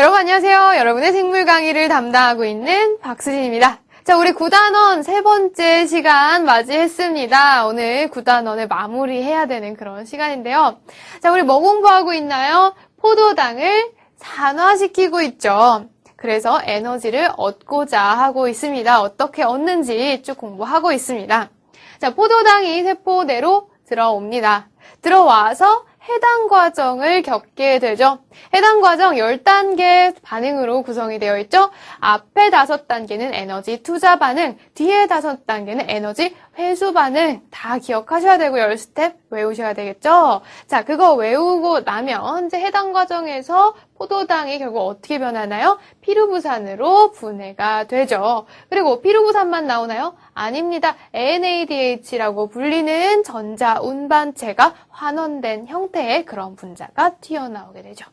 여러분 안녕하세요. 여러분의 생물 강의를 담당하고 있는 박수진입니다. 자, 우리 9단원 세 번째 시간 맞이했습니다. 오늘 9단원을 마무리해야 되는 그런 시간인데요. 자, 우리 뭐 공부하고 있나요? 포도당을 산화시키고 있죠. 그래서 에너지를 얻고자 하고 있습니다. 어떻게 얻는지 쭉 공부하고 있습니다. 자, 포도당이 세포 내로 들어옵니다. 들어와서 해당 과정을 겪게 되죠. 해당 과정 10단계 반응으로 구성이 되어 있죠. 앞에 5단계는 에너지 투자 반응, 뒤에 5단계는 에너지 회수 반응. 다 기억하셔야 되고 10스텝 외우셔야 되겠죠. 자, 그거 외우고 나면 이제 해당 과정에서 포도당이 결국 어떻게 변하나요? 피루부산으로 분해가 되죠. 그리고 피루부산만 나오나요? 아닙니다. NADH라고 불리는 전자운반체가 환원된 형태의 그런 분자가 튀어나오게 되죠.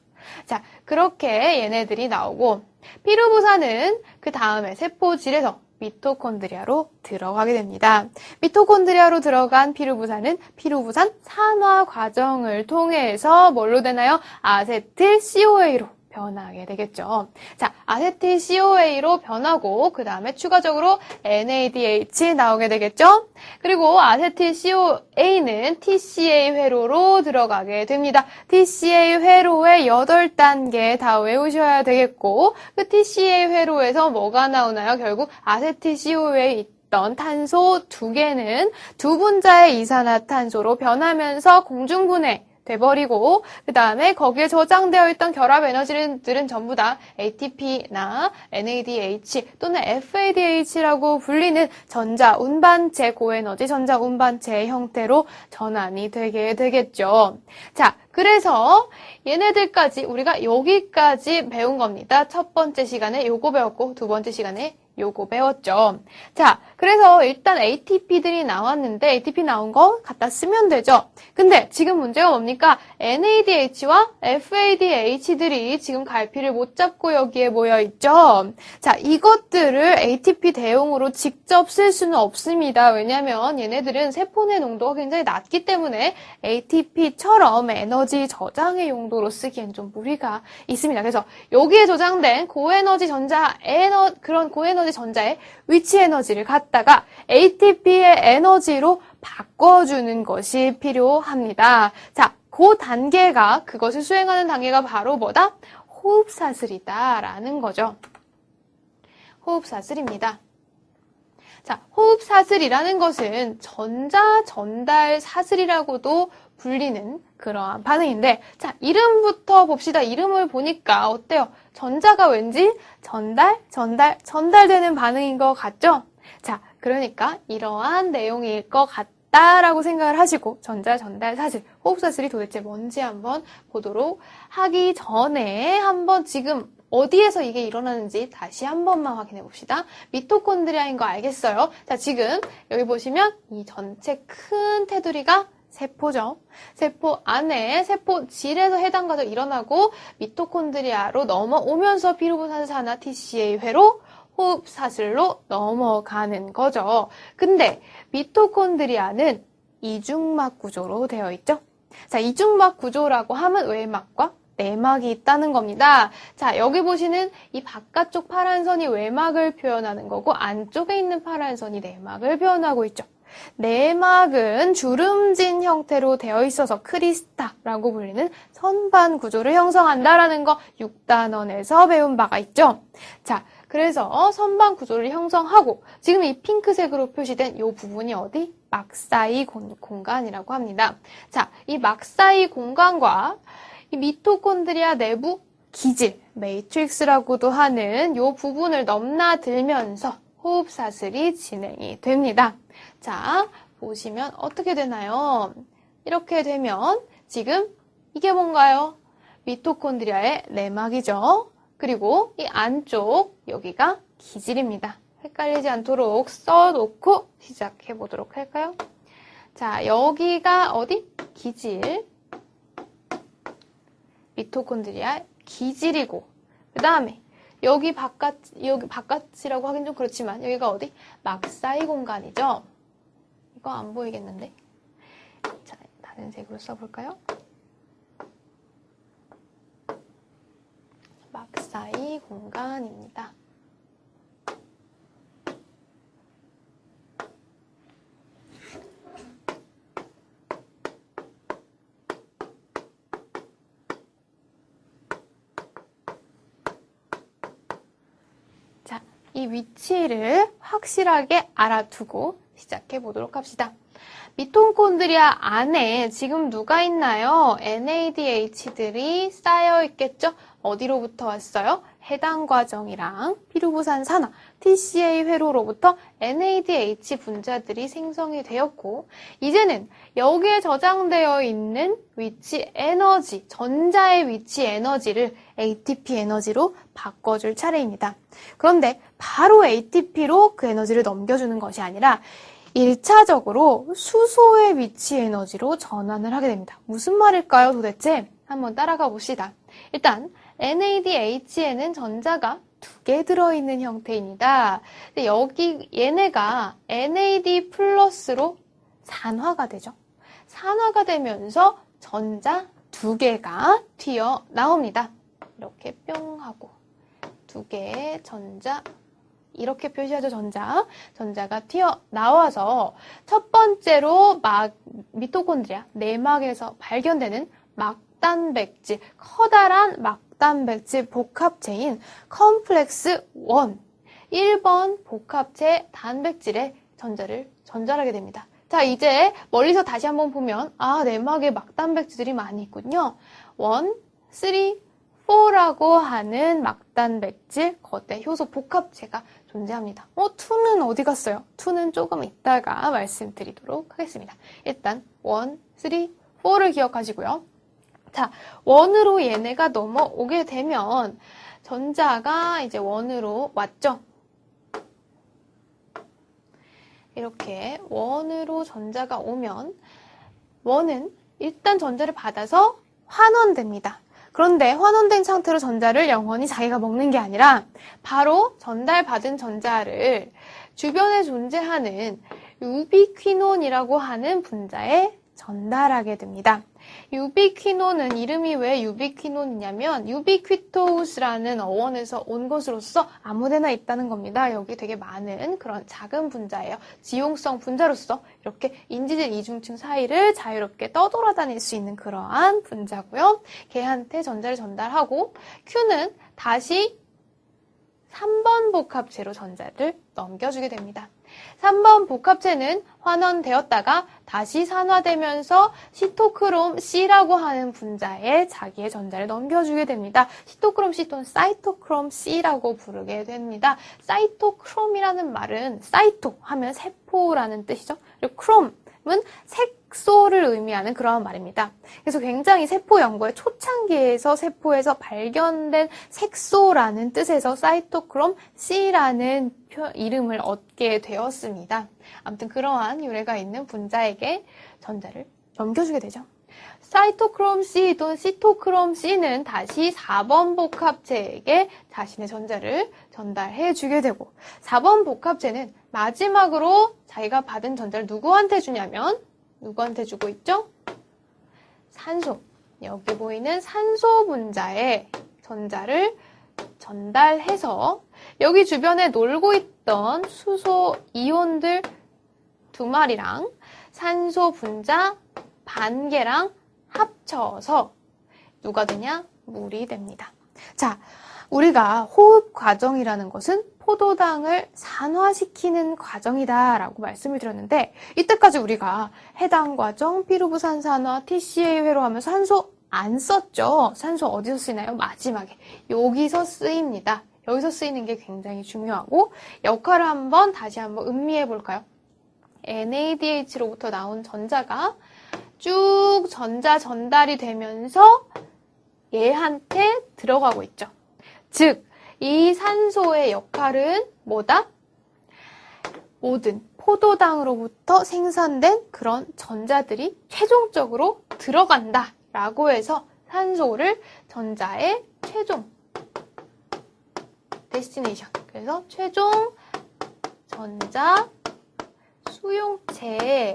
자, 그렇게 얘네들이 나오고 피루부산은 그 다음에 세포질에서 미토콘드리아로 들어가게 됩니다. 미토콘드리아로 들어간 피루부산은 피루부산 산화 과정을 통해서 뭘로 되나요? 아세틸 CoA로 변하게 되겠죠. 자, 아세틸 CoA로 변하고 그 다음에 추가적으로 NADH 나오게 되겠죠. 그리고 아세틸 CoA는 TCA 회로로 들어가게 됩니다. TCA 회로의 8단계 다 외우셔야 되겠고 그 TCA 회로에서 뭐가 나오나요? 결국 아세틸 CoA에 있던 탄소 2개는 두 분자의 이산화탄소로 변하면서 공중분해 돼버리고 그 다음에 거기에 저장되어 있던 결합 에너지들은 전부 다 ATP나 NADH 또는 FADH라고 불리는 전자운반체, 고에너지 전자운반체의 형태로 전환이 되게 되겠죠. 자, 그래서 얘네들까지 우리가 여기까지 배운 겁니다. 첫 번째 시간에 요거 배웠고 두 번째 시간에 요거 배웠죠. 자, 그래서 일단 ATP들이 나왔는데 ATP 나온 거 갖다 쓰면 되죠. 근데 지금 문제가 뭡니까? NADH와 FADH들이 지금 갈피를 못 잡고 여기에 모여 있죠. 자, 이것들을 ATP 대용으로 직접 쓸 수는 없습니다. 왜냐면 얘네들은 세포 내 농도가 굉장히 낮기 때문에 ATP처럼 에너지 저장의 용도로 쓰기엔 좀 무리가 있습니다. 그래서 여기에 저장된 고에너지 그런 고에너지 전자의 위치 에너지를 갖다가 ATP의 에너지로 바꿔주는 것이 필요합니다. 자, 그 단계가, 그것을 수행하는 단계가 바로 뭐다? 호흡사슬이다라는 거죠. 호흡사슬입니다. 자, 호흡사슬이라는 것은 전자 전달 사슬이라고도 불리는 그러한 반응인데, 자, 이름부터 봅시다. 이름을 보니까 어때요? 전자가 왠지 전달되는 반응인 것 같죠? 자, 그러니까 이러한 내용일 것 같다라고 생각을 하시고 전자 전달 사슬, 호흡사슬이 도대체 뭔지 한번 보도록 하기 전에 한번 지금 어디에서 이게 일어나는지 다시 한 번만 확인해 봅시다. 미토콘드리아인 거 알겠어요? 자, 지금 여기 보시면 이 전체 큰 테두리가 세포죠. 세포 안에 세포질에서 해당 과정이 일어나고 미토콘드리아로 넘어오면서 피루부산산화 TCA 회로 호흡사슬로 넘어가는 거죠. 근데 미토콘드리아는 이중막 구조로 되어 있죠. 자, 이중막 구조라고 하면 외막과 내막이 있다는 겁니다. 자, 여기 보시는 이 바깥쪽 파란 선이 외막을 표현하는 거고 안쪽에 있는 파란 선이 내막을 표현하고 있죠. 내막은 주름진 형태로 되어 있어서 크리스타라고 불리는 선반 구조를 형성한다라는 거 6단원에서 배운 바가 있죠. 자, 그래서 선반 구조를 형성하고 지금 이 핑크색으로 표시된 이 부분이 어디? 막사이 공간이라고 합니다. 자, 이 막사이 공간과 이 미토콘드리아 내부 기질, 매트릭스라고도 하는 이 부분을 넘나들면서 호흡사슬이 진행이 됩니다. 자, 보시면 어떻게 되나요? 이렇게 되면 지금 이게 뭔가요? 미토콘드리아의 내막이죠. 그리고 이 안쪽 여기가 기질입니다. 헷갈리지 않도록 써놓고 시작해 보도록 할까요? 자, 여기가 어디? 기질. 미토콘드리아 기질이고 그 다음에 여기 바깥이라고 하긴 좀 그렇지만 여기가 어디? 막사이 공간이죠. 이거 안 보이겠는데? 자, 다른 색으로 써볼까요? 막 사이 공간입니다. 자, 이 위치를 확실하게 알아두고 시작해 보도록 합시다. 미토콘드리아 안에 지금 누가 있나요? NADH들이 쌓여 있겠죠? 어디로부터 왔어요? 해당 과정이랑 피루부산 산화, TCA 회로로부터 NADH 분자들이 생성이 되었고, 이제는 여기에 저장되어 있는 위치 에너지, 전자의 위치 에너지를 ATP 에너지로 바꿔줄 차례입니다. 그런데 바로 ATP로 그 에너지를 넘겨주는 것이 아니라 1차적으로 수소의 위치 에너지로 전환을 하게 됩니다. 무슨 말일까요, 도대체? 한번 따라가 봅시다. 일단 NADH에는 전자가 2개 들어있는 형태입니다. 근데 여기 얘네가 NAD 플러스로 산화가 되죠. 산화가 되면서 전자 2개가 튀어나옵니다. 이렇게 뿅 하고 2개의 전자 이렇게 표시하죠, 전자가 튀어나와서 첫 번째로 미토콘드리아, 내막에서 발견되는 막단백질, 커다란 막단백질 복합체인 컴플렉스 1, 1번 복합체 단백질에 전달하게 됩니다. 자, 이제 멀리서 다시 한번 보면, 내막에 막단백질들이 많이 있군요. 1, 3, 4라고 하는 막단백질 거대 효소 복합체가 존재합니다. 2는 어디 갔어요? 2는 조금 이따가 말씀드리도록 하겠습니다. 일단 1, 3, 4를 기억하시고요. 자, 1으로 얘네가 넘어오게 되면 전자가 이제 1으로 왔죠. 이렇게 1으로 전자가 오면 1은 일단 전자를 받아서 환원됩니다. 그런데 환원된 상태로 전자를 영원히 자기가 먹는 게 아니라 바로 전달받은 전자를 주변에 존재하는 유비퀴논이라고 하는 분자에 전달하게 됩니다. 유비퀴논은 이름이 왜 유비퀴논이냐면 유비퀴토우스라는 어원에서 온 것으로서 아무데나 있다는 겁니다. 여기 되게 많은 그런 작은 분자예요. 지용성 분자로서 이렇게 인지질 이중층 사이를 자유롭게 떠돌아다닐 수 있는 그러한 분자고요. 걔한테 전자를 전달하고 Q는 다시 3번 복합체로 전자를 넘겨주게 됩니다. 3번 복합체는 환원되었다가 다시 산화되면서 시토크롬 C라고 하는 분자에 자기의 전자를 넘겨주게 됩니다. 시토크롬 C 또는 사이토크롬 C라고 부르게 됩니다. 사이토크롬이라는 말은 사이토 하면 세포라는 뜻이죠. 그리고 크롬은 색소를 의미하는 그런 말입니다. 그래서 굉장히 세포 연구의 초창기에서 세포에서 발견된 색소라는 뜻에서 사이토크롬 C라는 이름을 얻게 되었습니다. 아무튼 그러한 유래가 있는 분자에게 전자를 넘겨주게 되죠. 사이토크롬 C 또는 시토크롬 C는 다시 4번 복합체에게 자신의 전자를 전달해 주게 되고 4번 복합체는 마지막으로 자기가 받은 전자를 누구한테 주냐면 누구한테 주고 있죠? 산소. 여기 보이는 산소 분자에 전자를 전달해서 여기 주변에 놀고 있던 수소 이온들 2마리랑 산소 분자 반 개랑 합쳐서 누가 되냐? 물이 됩니다. 자, 우리가 호흡 과정이라는 것은 포도당을 산화시키는 과정이다라고 말씀을 드렸는데 이때까지 우리가 해당 과정, 피루부산 산화, TCA 회로하면서 산소 안 썼죠? 산소 어디서 쓰이나요? 마지막에. 여기서 쓰입니다. 여기서 쓰이는 게 굉장히 중요하고 역할을 다시 한번 음미해 볼까요? NADH로부터 나온 전자가 쭉 전자 전달이 되면서 얘한테 들어가고 있죠. 즉, 이 산소의 역할은 뭐다? 모든 포도당으로부터 생산된 그런 전자들이 최종적으로 들어간다 라고 해서 산소를 전자의 최종 데스티네이션, 그래서 최종 전자 수용체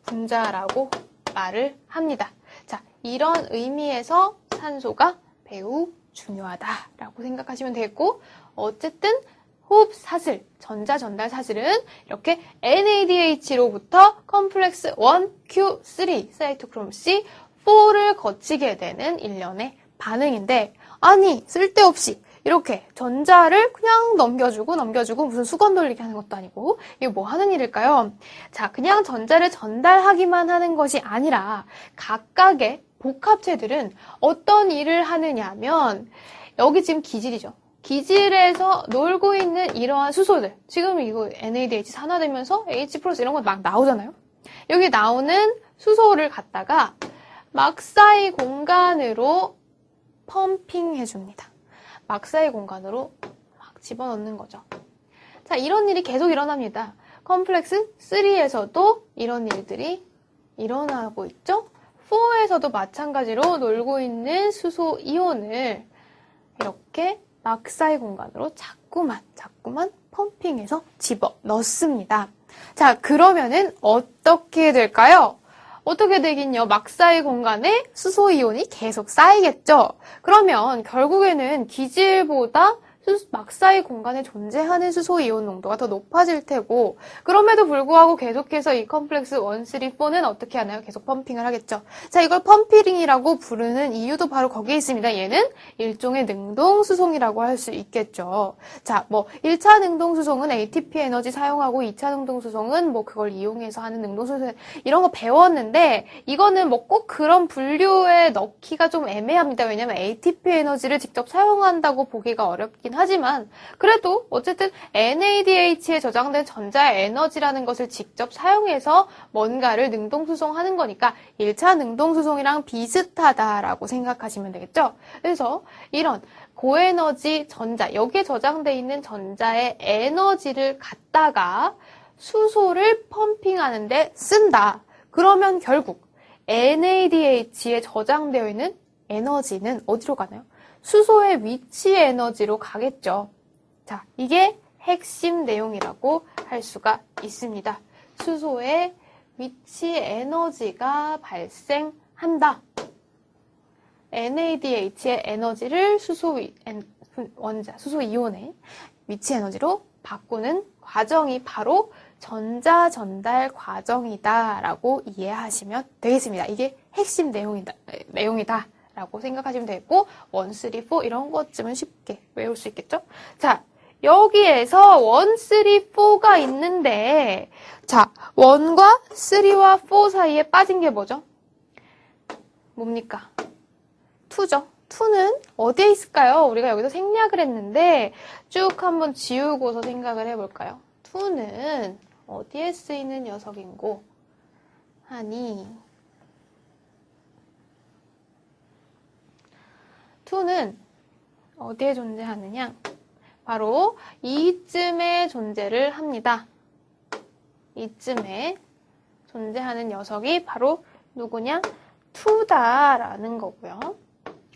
분자라고 말을 합니다. 자, 이런 의미에서 산소가 매우 중요하다라고 생각하시면 되겠고, 어쨌든 호흡 사슬, 전자 전달 사슬은 이렇게 NADH로부터 컴플렉스 1, Q, 3, 사이토크롬 C, 4를 거치게 되는 일련의 반응인데, 아니 쓸데없이 이렇게 전자를 그냥 넘겨주고 무슨 수건 돌리기 하는 것도 아니고 이게 뭐 하는 일일까요? 자, 그냥 전자를 전달하기만 하는 것이 아니라 각각의 복합체들은 어떤 일을 하느냐면, 여기 지금 기질이죠. 기질에서 놀고 있는 이러한 수소들, 지금 이거 NADH 산화되면서 H+ 이런 거 막 나오잖아요. 여기 나오는 수소를 갖다가 막사이 공간으로 펌핑해줍니다. 막사이 공간으로 막 집어넣는 거죠. 자, 이런 일이 계속 일어납니다. 컴플렉스 3에서도 이런 일들이 일어나고 있죠. 4에서도 마찬가지로 놀고 있는 수소 이온을 이렇게 막사이 공간으로 자꾸만 펌핑해서 집어넣습니다. 자, 그러면은 어떻게 될까요? 어떻게 되긴요? 막사이 공간에 수소 이온이 계속 쌓이겠죠? 그러면 결국에는 기질보다 막사이 공간에 존재하는 수소 이온 농도가 더 높아질 테고, 그럼에도 불구하고 계속해서 이 컴플렉스 1, 3, 4는 어떻게 하나요? 계속 펌핑을 하겠죠. 자, 이걸 펌핑이라고 부르는 이유도 바로 거기에 있습니다. 얘는 일종의 능동수송이라고 할 수 있겠죠. 자, 뭐 1차 능동수송은 ATP 에너지 사용하고 2차 능동수송은 뭐 그걸 이용해서 하는 능동수송, 이런 거 배웠는데, 이거는 뭐 꼭 그런 분류에 넣기가 좀 애매합니다. 왜냐면 ATP 에너지를 직접 사용한다고 보기가 어렵긴 하지만, 그래도 어쨌든 NADH에 저장된 전자의 에너지라는 것을 직접 사용해서 뭔가를 능동수송하는 거니까 1차 능동수송이랑 비슷하다라고 생각하시면 되겠죠? 그래서 이런 고에너지 전자, 여기에 저장되어 있는 전자의 에너지를 갖다가 수소를 펌핑하는데 쓴다. 그러면 결국 NADH에 저장되어 있는 에너지는 어디로 가나요? 수소의 위치 에너지로 가겠죠. 자, 이게 핵심 내용이라고 할 수가 있습니다. 수소의 위치 에너지가 발생한다. NADH의 에너지를 수소 이온의 위치 에너지로 바꾸는 과정이 바로 전자 전달 과정이다라고 이해하시면 되겠습니다. 이게 핵심 내용이다. 라고 생각하시면 되고, 1, 3, 4 이런 것쯤은 쉽게 외울 수 있겠죠? 자, 여기에서 1, 3, 4가 있는데, 자, 1과 3와 4 사이에 빠진 게 뭐죠? 뭡니까? 2죠. 2는 어디에 있을까요? 우리가 여기서 생략을 했는데 쭉 한번 지우고서 생각을 해볼까요? 2는 어디에 쓰이는 녀석인고 하니, 2는 어디에 존재하느냐? 바로 이쯤에 존재를 합니다. 이쯤에 존재하는 녀석이 바로 누구냐? 2다라는 거고요.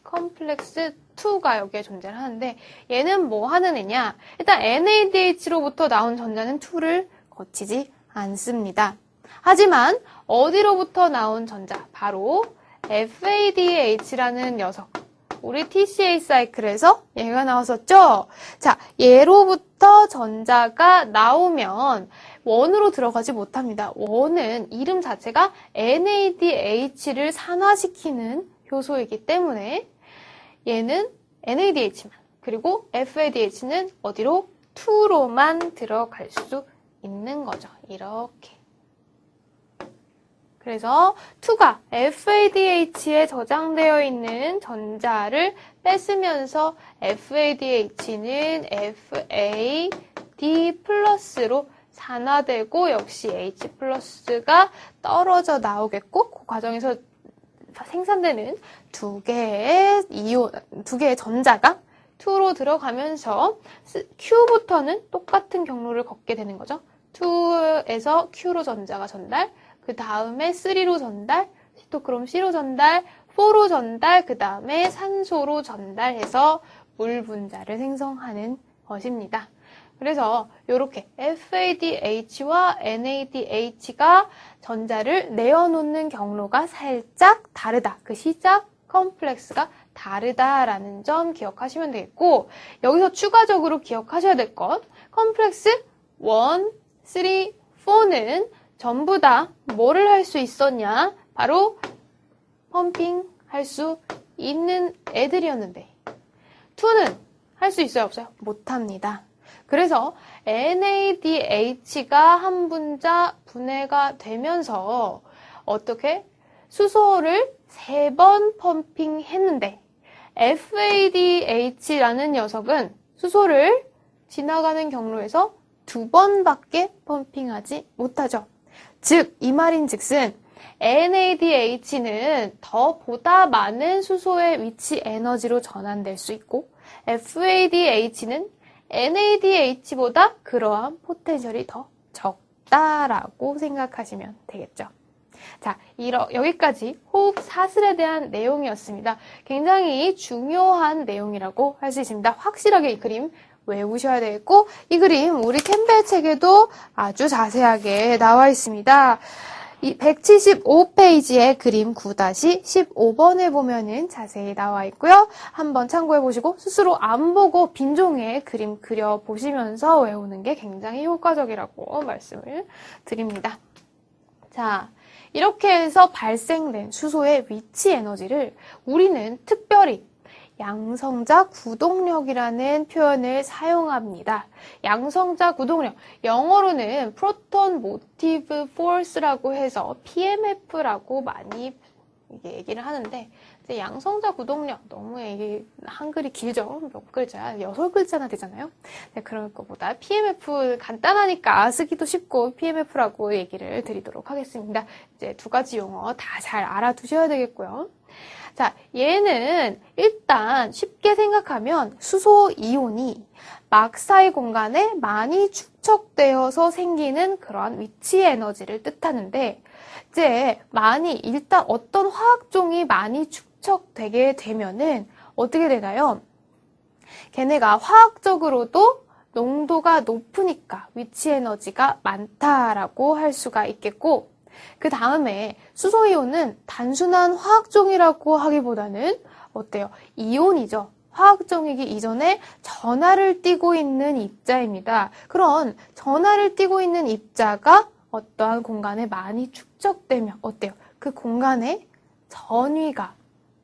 컴플렉스 2가 여기에 존재를 하는데, 얘는 뭐 하는 애냐? 일단 NADH로부터 나온 전자는 2를 거치지 않습니다. 하지만 어디로부터 나온 전자? 바로 FADH라는 녀석. 우리 TCA 사이클에서 얘가 나왔었죠? 자, 얘로부터 전자가 나오면 원으로 들어가지 못합니다. 원은 이름 자체가 NADH를 산화시키는 효소이기 때문에 얘는 NADH만, 그리고 FADH는 어디로? 2로만 들어갈 수 있는 거죠. 이렇게. 그래서 2가 FADH에 저장되어 있는 전자를 뺐으면서 FADH는 FAD+로 산화되고 역시 H+가 떨어져 나오겠고, 그 과정에서 생산되는 두 개의 전자가 2로 들어가면서 Q부터는 똑같은 경로를 걷게 되는 거죠. 2에서 Q로 전자가 전달, 그 다음에 3로 전달, 시토크롬 C로 전달, 4로 전달, 그 다음에 산소로 전달해서 물 분자를 생성하는 것입니다. 그래서 이렇게 FADH와 NADH가 전자를 내어놓는 경로가 살짝 다르다. 그 시작 컴플렉스가 다르다라는 점 기억하시면 되겠고, 여기서 추가적으로 기억하셔야 될 것, 컴플렉스 1, 3, 4는 전부 다 뭐를 할 수 있었냐? 바로 펌핑 할 수 있는 애들이었는데, 2는 할 수 있어요, 없어요? 못합니다. 그래서 NADH가 한 분자 분해가 되면서 어떻게? 수소를 3번 펌핑했는데 FADH라는 녀석은 수소를 지나가는 경로에서 2번밖에 펌핑하지 못하죠. 즉, 이 말인즉슨 NADH는 더 보다 많은 수소의 위치 에너지로 전환될 수 있고 FADH는 NADH보다 그러한 포텐셜이 더 적다라고 생각하시면 되겠죠. 자, 여기까지 호흡 사슬에 대한 내용이었습니다. 굉장히 중요한 내용이라고 할 수 있습니다. 확실하게 이 그림 외우셔야 되겠고, 이 그림 우리 캠벨 책에도 아주 자세하게 나와 있습니다. 이 175페이지의 그림 9-15번에 보면은 자세히 나와 있고요. 한번 참고해 보시고 스스로 안 보고 빈종에 그림 그려 보시면서 외우는 게 굉장히 효과적이라고 말씀을 드립니다. 자, 이렇게 해서 발생된 수소의 위치 에너지를 우리는 특별히 양성자 구동력이라는 표현을 사용합니다. 양성자 구동력, 영어로는 Proton Motive Force라고 해서 PMF라고 많이 얘기를 하는데, 양성자 구동력, 너무 이게 한글이 길죠? 몇 글자? 6글자나 되잖아요? 네, 그럴 것보다 PMF 간단하니까 쓰기도 쉽고 PMF라고 얘기를 드리도록 하겠습니다. 이제 2가지 용어 다 잘 알아두셔야 되겠고요. 자, 얘는 일단 쉽게 생각하면 수소 이온이 막사의 공간에 많이 축적되어서 생기는 그러한 위치 에너지를 뜻하는데, 이제 일단 어떤 화학종이 많이 축적되게 되면은 어떻게 되나요? 걔네가 화학적으로도 농도가 높으니까 위치 에너지가 많다라고 할 수가 있겠고, 그 다음에 수소이온은 단순한 화학종이라고 하기보다는 어때요? 이온이죠. 화학종이기 이전에 전하를 띠고 있는 입자입니다. 그런 전하를 띠고 있는 입자가 어떠한 공간에 많이 축적되면 어때요? 그 공간의 전위가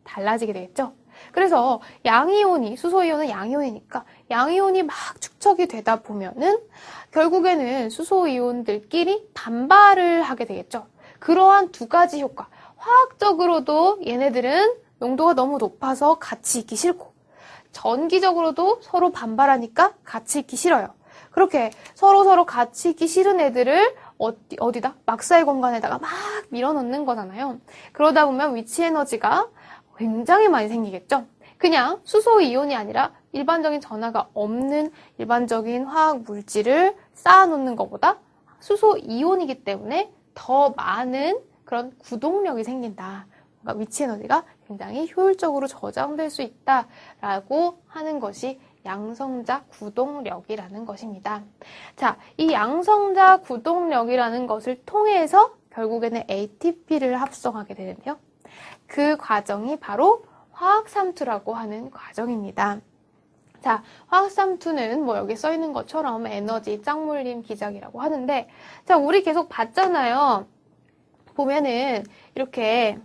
달라지게 되겠죠? 그래서 양이온이, 수소이온은 양이온이니까 양이온이 막 축적이 되다 보면은 결국에는 수소이온들끼리 반발을 하게 되겠죠. 그러한 2가지 효과. 화학적으로도 얘네들은 농도가 너무 높아서 같이 있기 싫고, 전기적으로도 서로 반발하니까 같이 있기 싫어요. 그렇게 서로 같이 있기 싫은 애들을 어디다? 막사의 공간에다가 막 밀어넣는 거잖아요. 그러다 보면 위치 에너지가 굉장히 많이 생기겠죠. 그냥 수소 이온이 아니라 일반적인 전하가 없는 일반적인 화학 물질을 쌓아놓는 것보다 수소 이온이기 때문에 더 많은 그런 구동력이 생긴다. 그러니까 위치 에너지가 굉장히 효율적으로 저장될 수 있다라고 하는 것이 양성자 구동력이라는 것입니다. 자, 이 양성자 구동력이라는 것을 통해서 결국에는 ATP를 합성하게 되는데요. 그 과정이 바로 화학삼투라고 하는 과정입니다. 자, 화학삼투는 뭐 여기 써 있는 것처럼 에너지 짝물림 기작이라고 하는데, 자, 우리 계속 봤잖아요. 보면은 이렇게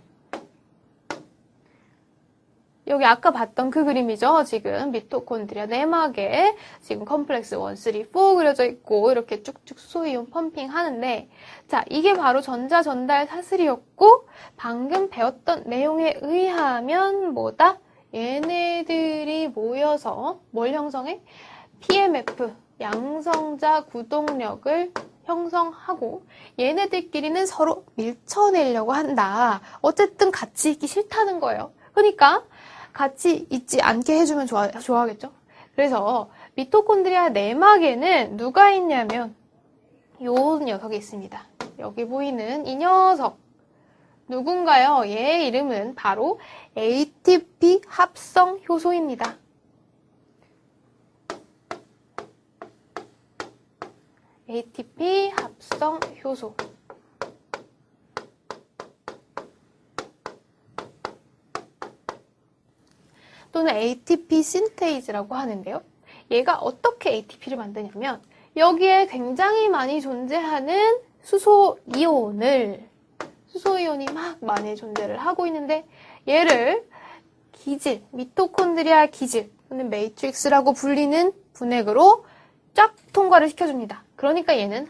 여기 아까 봤던 그 그림이죠. 지금 미토콘드리아 내막에 지금 컴플렉스 1, 3, 4 그려져 있고 이렇게 쭉쭉 수소이온 펌핑 하는데, 자, 이게 바로 전자 전달 사슬이었고, 방금 배웠던 내용에 의하면 뭐다? 얘네들이 모여서 뭘 형성해? PMF, 양성자 구동력을 형성하고 얘네들끼리는 서로 밀쳐내려고 한다. 어쨌든 같이 있기 싫다는 거예요. 그러니까 같이 있지 않게 해주면 좋아하겠죠? 그래서 미토콘드리아 내막에는 누가 있냐면 요 녀석이 있습니다. 여기 보이는 이 녀석. 누군가요? 얘의 이름은 바로 ATP 합성 효소입니다. ATP 합성 효소. 이거는 ATP 신테이즈라고 하는데요. 얘가 어떻게 ATP를 만드냐면 여기에 굉장히 많이 존재하는 수소이온이 막 많이 존재를 하고 있는데 얘를 기질, 미토콘드리아 기질 또는 매트릭스라고 불리는 분액으로 쫙 통과를 시켜줍니다. 그러니까 얘는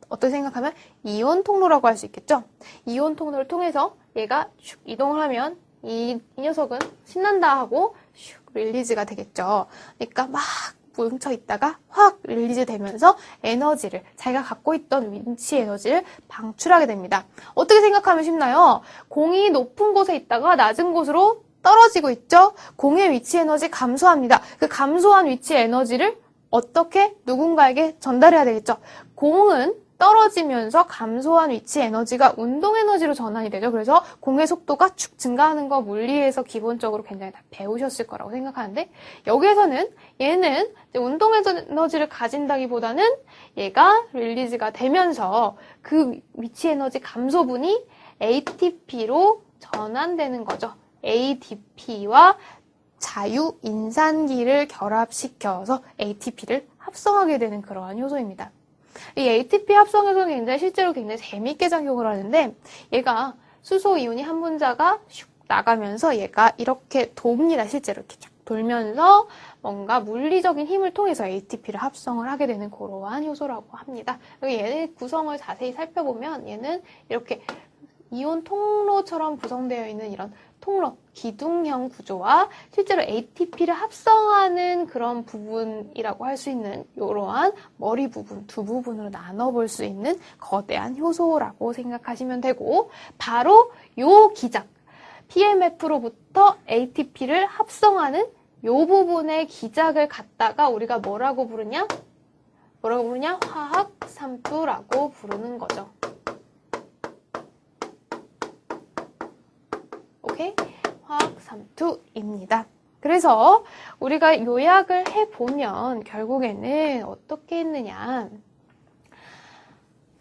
어떻게 생각하면 이온 통로라고 할 수 있겠죠? 이온 통로를 통해서 얘가 슉 이동을 하면 이 녀석은 신난다 하고 슉 릴리즈가 되겠죠. 그러니까 막 뭉쳐 있다가 확 릴리즈 되면서 에너지를, 자기가 갖고 있던 위치 에너지를 방출하게 됩니다. 어떻게 생각하면 쉽나요? 공이 높은 곳에 있다가 낮은 곳으로 떨어지고 있죠? 공의 위치 에너지 감소합니다. 그 감소한 위치 에너지를 어떻게 누군가에게 전달해야 되겠죠? 공은 떨어지면서 감소한 위치 에너지가 운동 에너지로 전환이 되죠. 그래서 공의 속도가 축 증가하는 거 물리에서 기본적으로 굉장히 다 배우셨을 거라고 생각하는데 여기에서는 얘는 운동 에너지를 가진다기보다는 얘가 릴리즈가 되면서 그 위치 에너지 감소분이 ATP로 전환되는 거죠. ADP와 자유인산기를 결합시켜서 ATP를 합성하게 되는 그러한 효소입니다. 이 ATP 합성 효소는 실제로 굉장히 재미있게 작용을 하는데 얘가 수소 이온이 한 분자가 슉 나가면서 얘가 이렇게 돕니다. 실제로 이렇게 쫙 돌면서 뭔가 물리적인 힘을 통해서 ATP를 합성을 하게 되는 그러한 효소라고 합니다. 얘의 구성을 자세히 살펴보면 얘는 이렇게 이온 통로처럼 구성되어 있는 이런 통로, 기둥형 구조와 실제로 ATP를 합성하는 그런 부분이라고 할 수 있는 이러한 머리 부분, 두 부분으로 나눠볼 수 있는 거대한 효소라고 생각하시면 되고 바로 요 기작, PMF로부터 ATP를 합성하는 요 부분의 기작을 갖다가 우리가 뭐라고 부르냐? 화학 삼투라고 부르는 거죠. 오케이? 화학 삼투입니다. 그래서 우리가 요약을 해보면 결국에는 어떻게 했느냐.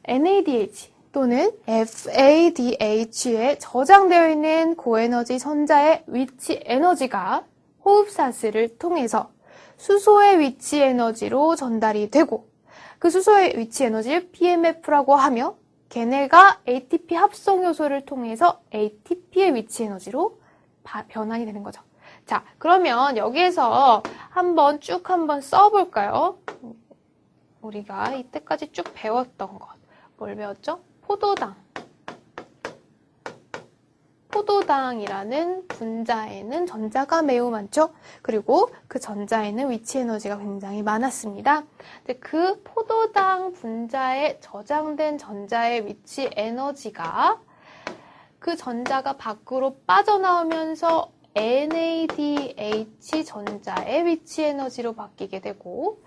NADH 또는 FADH에 저장되어 있는 고에너지 선자의 위치 에너지가 호흡사슬을 통해서 수소의 위치 에너지로 전달이 되고 그 수소의 위치 에너지를 PMF라고 하며 걔네가 ATP 합성 요소를 통해서 ATP의 위치 에너지로 변환이 되는 거죠. 자, 그러면 여기에서 한번 써볼까요? 우리가 이때까지 쭉 배웠던 것. 뭘 배웠죠? 포도당이라는 분자에는 전자가 매우 많죠? 그리고 그 전자에는 위치 에너지가 굉장히 많았습니다. 근데 그 포도당 분자에 저장된 전자의 위치 에너지가 그 전자가 밖으로 빠져나오면서 NADH 전자의 위치 에너지로 바뀌게 되고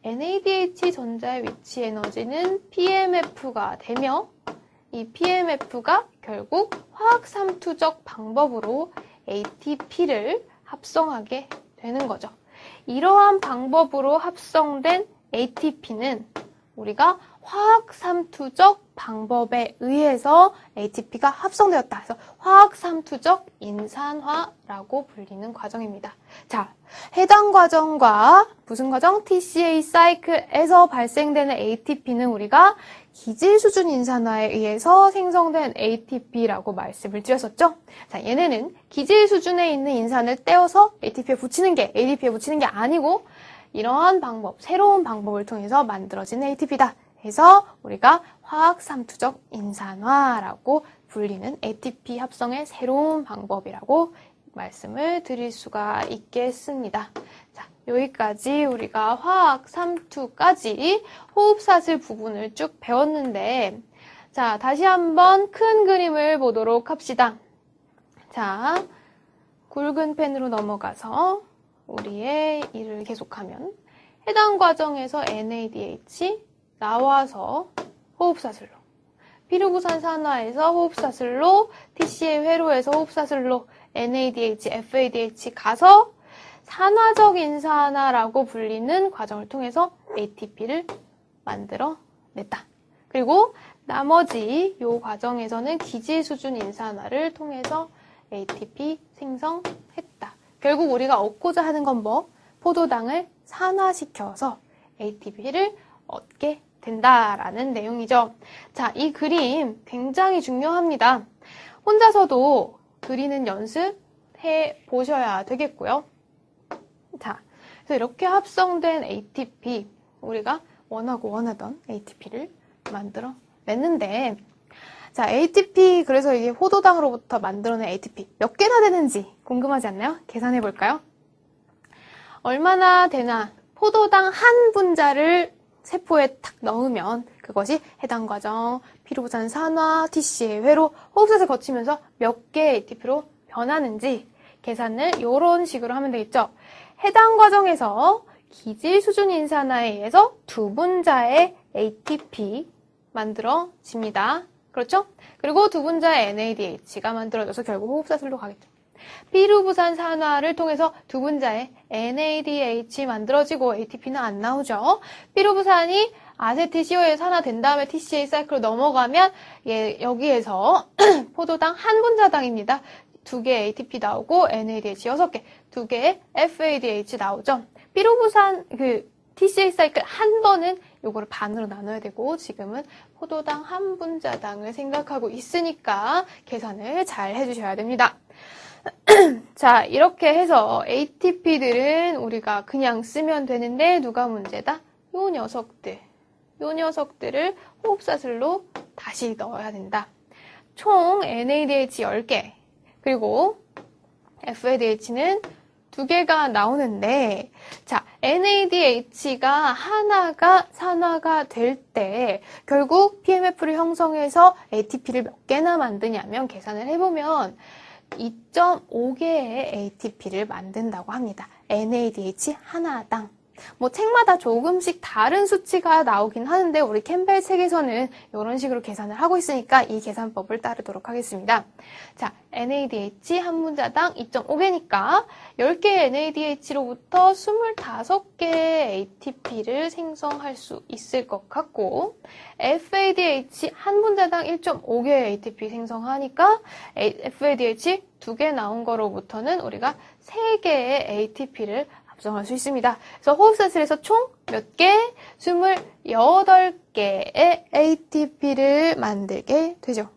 NADH 전자의 위치 에너지는 PMF가 되며 이 PMF가 결국 화학삼투적 방법으로 ATP를 합성하게 되는 거죠. 이러한 방법으로 합성된 ATP는 우리가 화학삼투적 방법에 의해서 ATP가 합성되었다. 그래서 화학삼투적 인산화라고 불리는 과정입니다. 자, 해당 과정과 무슨 과정? TCA 사이클에서 발생되는 ATP는 우리가 기질 수준 인산화에 의해서 생성된 ATP라고 말씀을 드렸었죠? 자, 얘네는 기질 수준에 있는 인산을 떼어서 ATP에 붙이는 게 아니고 이러한 방법, 새로운 방법을 통해서 만들어진 ATP다. 해서 우리가 화학삼투적 인산화라고 불리는 ATP 합성의 새로운 방법이라고 말씀을 드릴 수가 있겠습니다. 자, 여기까지 우리가 화학삼투까지 호흡사슬 부분을 쭉 배웠는데 자, 다시 한번 큰 그림을 보도록 합시다. 자, 굵은 펜으로 넘어가서 우리의 일을 계속하면 해당 과정에서 NADH 나와서 호흡사슬로 피르구산 산화에서 호흡사슬로 TCA 회로에서 호흡사슬로 NADH, FADH 가서 산화적 인산화라고 불리는 과정을 통해서 ATP를 만들어냈다. 그리고 나머지 이 과정에서는 기질 수준 인산화를 통해서 ATP 생성했다. 결국 우리가 얻고자 하는 건 뭐? 포도당을 산화시켜서 ATP를 얻게 된다라는 내용이죠. 자, 이 그림 굉장히 중요합니다. 혼자서도 그리는 연습해 보셔야 되겠고요. 자, 그래서 이렇게 합성된 ATP, 우리가 원하고 원하던 ATP를 만들어 냈는데, 자, ATP, 그래서 이게 포도당으로부터 만들어낸 ATP 몇 개나 되는지 궁금하지 않나요? 계산해 볼까요? 얼마나 되나? 포도당 한 분자를 세포에 탁 넣으면 그것이 해당 과정, 피루부산 산화, TCA 회로 호흡셋을 거치면서 몇 개의 ATP로 변하는지 계산을 이런 식으로 하면 되겠죠. 해당 과정에서 기질 수준 인산화에 의해서 두 분자의 ATP 만들어집니다. 그렇죠? 그리고 두 분자의 NADH가 만들어져서 결국 호흡사슬로 가겠죠. 피루부산 산화를 통해서 두 분자의 NADH 만들어지고 ATP는 안 나오죠. 피루부산이 아세틸CO에 산화된 다음에 TCA 사이클로 넘어가면 여기에서 포도당 한 분자당입니다. 2개의 ATP 나오고 NADH 6개, 2개의 FADH 나오죠. 피루부산 TCA 사이클 한 번은 요거를 반으로 나눠야 되고 지금은 포도당 한 분자당을 생각하고 있으니까 계산을 잘 해주셔야 됩니다. 자, 이렇게 해서 ATP들은 우리가 그냥 쓰면 되는데 누가 문제다? 요 녀석들을 호흡사슬로 다시 넣어야 된다. 총 NADH 10개 그리고 FADH는 2개가 나오는데, 자, NADH가 하나가 산화가 될 때 결국 PMF를 형성해서 ATP를 몇 개나 만드냐면 계산을 해보면 2.5개의 ATP를 만든다고 합니다. NADH 하나당. 뭐 책마다 조금씩 다른 수치가 나오긴 하는데 우리 캠벨 책에서는 이런 식으로 계산을 하고 있으니까 이 계산법을 따르도록 하겠습니다. 자, NADH 한 분자당 2.5개니까 10개의 NADH로부터 25개의 ATP를 생성할 수 있을 것 같고 FADH 한 분자당 1.5개의 ATP 생성하니까 FADH 2개 나온 거로부터는 우리가 3개의 ATP를 합성할 수 있습니다. 그래서 호흡사슬에서 총 몇 개? 28개의 ATP를 만들게 되죠.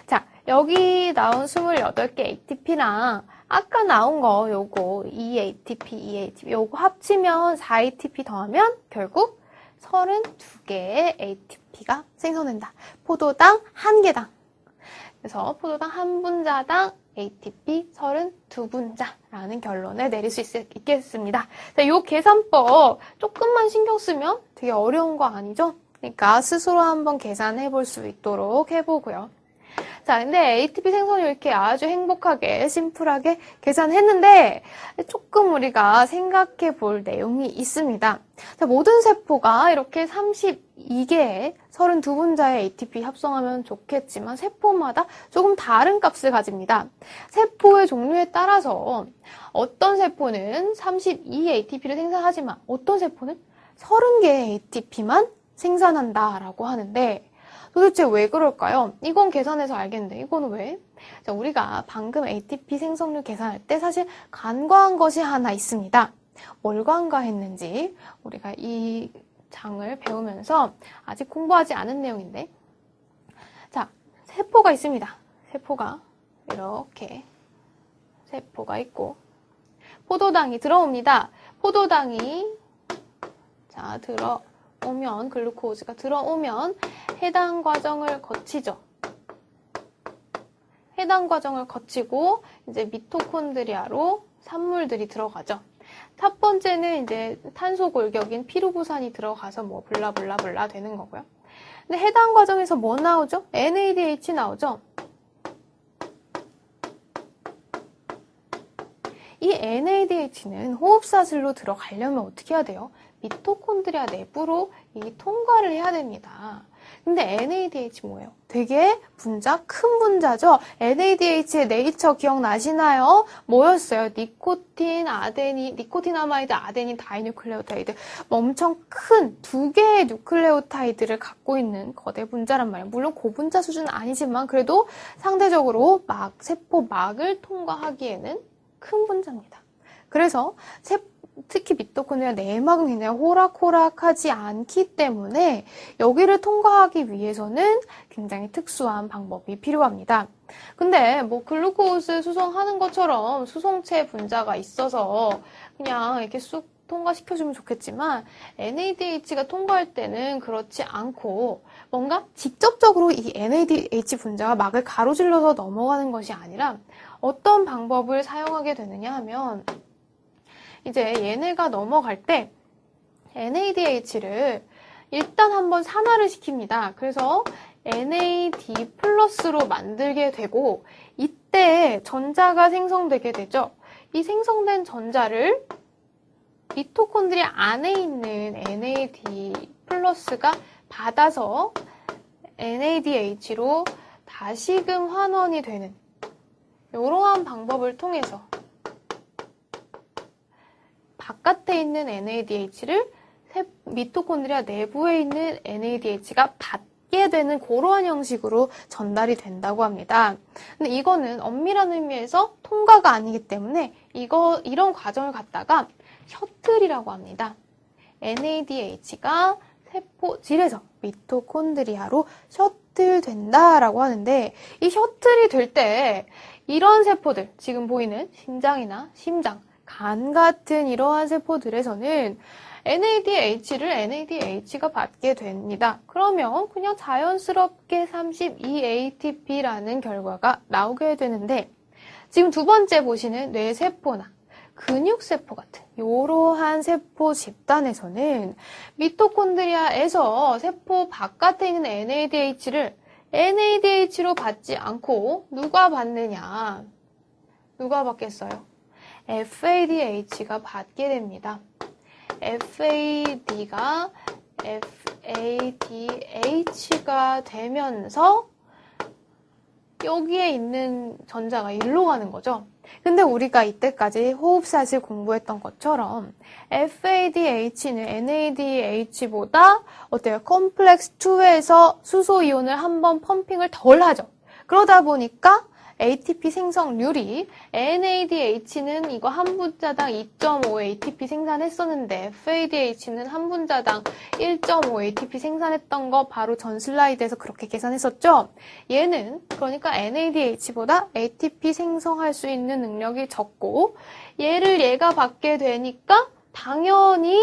자, 여기 나온 28개 ATP랑 아까 나온 거 요거 2ATP 요거 합치면 4ATP 더하면 결국 32개의 ATP가 생성된다. 포도당 1개당. 그래서 포도당 한 분자당 ATP 32분자라는 결론을 내릴 수 있겠습니다. 자, 이 계산법 조금만 신경 쓰면 되게 어려운 거 아니죠? 그러니까 스스로 한번 계산해 볼 수 있도록 해보고요. 자, 근데 ATP 생성을 이렇게 아주 행복하게, 심플하게 계산했는데 조금 우리가 생각해 볼 내용이 있습니다. 자, 모든 세포가 이렇게 32개의 32분자의 ATP 합성하면 좋겠지만 세포마다 조금 다른 값을 가집니다. 세포의 종류에 따라서 어떤 세포는 32 ATP를 생산하지만 어떤 세포는 30개의 ATP만 생산한다라고 하는데 도대체 왜 그럴까요? 이건 계산해서 알겠는데 이거는 왜? 자, 우리가 방금 ATP 생성률 계산할 때 사실 간과한 것이 하나 있습니다. 뭘 간과했는지 우리가 이 장을 배우면서 아직 공부하지 않은 내용인데 자, 세포가 있습니다. 세포가 이렇게 세포가 있고 포도당이 들어옵니다. 포도당이 자, 들어오면 글루코즈가 들어오면 해당 과정을 거치죠. 해당 과정을 거치고 이제 미토콘드리아로 산물들이 들어가죠. 첫 번째는 이제 탄소 골격인 피루부산이 들어가서 뭐 블라블라블라 되는 거고요. 근데 해당 과정에서 뭐 나오죠? NADH 나오죠. 이 NADH는 호흡사슬로 들어가려면 어떻게 해야 돼요? 미토콘드리아 내부로 이 통과를 해야 됩니다. 근데 NADH 뭐예요? 되게 분자, 큰 분자죠? NADH의 네이처 기억나시나요? 뭐였어요? 니코틴아마이드, 아데닌, 다이뉴클레오타이드. 엄청 큰 2개의 뉴클레오타이드를 갖고 있는 거대 분자란 말이에요. 물론 고분자 수준은 아니지만 그래도 상대적으로 세포막을 통과하기에는 큰 분자입니다. 그래서 특히 미토콘드리아 내막은 굉장히 호락호락하지 않기 때문에 여기를 통과하기 위해서는 굉장히 특수한 방법이 필요합니다. 근데 뭐 글루코스 수송하는 것처럼 수송체 분자가 있어서 그냥 이렇게 쑥 통과시켜주면 좋겠지만 NADH가 통과할 때는 그렇지 않고 뭔가 직접적으로 이 NADH 분자가 막을 가로질러서 넘어가는 것이 아니라 어떤 방법을 사용하게 되느냐 하면 이제 얘네가 넘어갈 때 NADH를 일단 한번 산화를 시킵니다. 그래서 NAD 플러스로 만들게 되고 이때 전자가 생성되게 되죠. 이 생성된 전자를 미토콘드리아 안에 있는 NAD 플러스가 받아서 NADH로 다시금 환원이 되는 이러한 방법을 통해서 바깥에 있는 NADH를 미토콘드리아 내부에 있는 NADH가 받게 되는 그러한 형식으로 전달이 된다고 합니다. 근데 이거는 엄밀한 의미에서 통과가 아니기 때문에 이런 과정을 갖다가 셔틀이라고 합니다. NADH가 세포질에서 미토콘드리아로 셔틀된다라고 하는데 이 셔틀이 될 때 이런 세포들, 지금 보이는 심장이나 심장, 간 같은 이러한 세포들에서는 NADH를 NADH가 받게 됩니다. 그러면 그냥 자연스럽게 32ATP라는 결과가 나오게 되는데 지금 두 번째 보시는 뇌세포나 근육세포 같은 이러한 세포 집단에서는 미토콘드리아에서 세포 바깥에 있는 NADH를 NADH로 받지 않고 누가 받느냐? 누가 받겠어요? FADH가 받게 됩니다. FAD가 FADH가 되면서 여기에 있는 전자가 일로 가는 거죠. 근데 우리가 이때까지 호흡샷을 공부했던 것처럼 FADH는 NADH보다 어때요? 컴플렉스 2에서 수소이온을 한번 펌핑을 덜 하죠. 그러다 보니까 ATP 생성률이 NADH는 이거 한 분자당 2.5 ATP 생산했었는데 FADH는 한 분자당 1.5 ATP 생산했던 거 바로 전 슬라이드에서 그렇게 계산했었죠. 얘는 그러니까 NADH보다 ATP 생성할 수 있는 능력이 적고 얘가 받게 되니까 당연히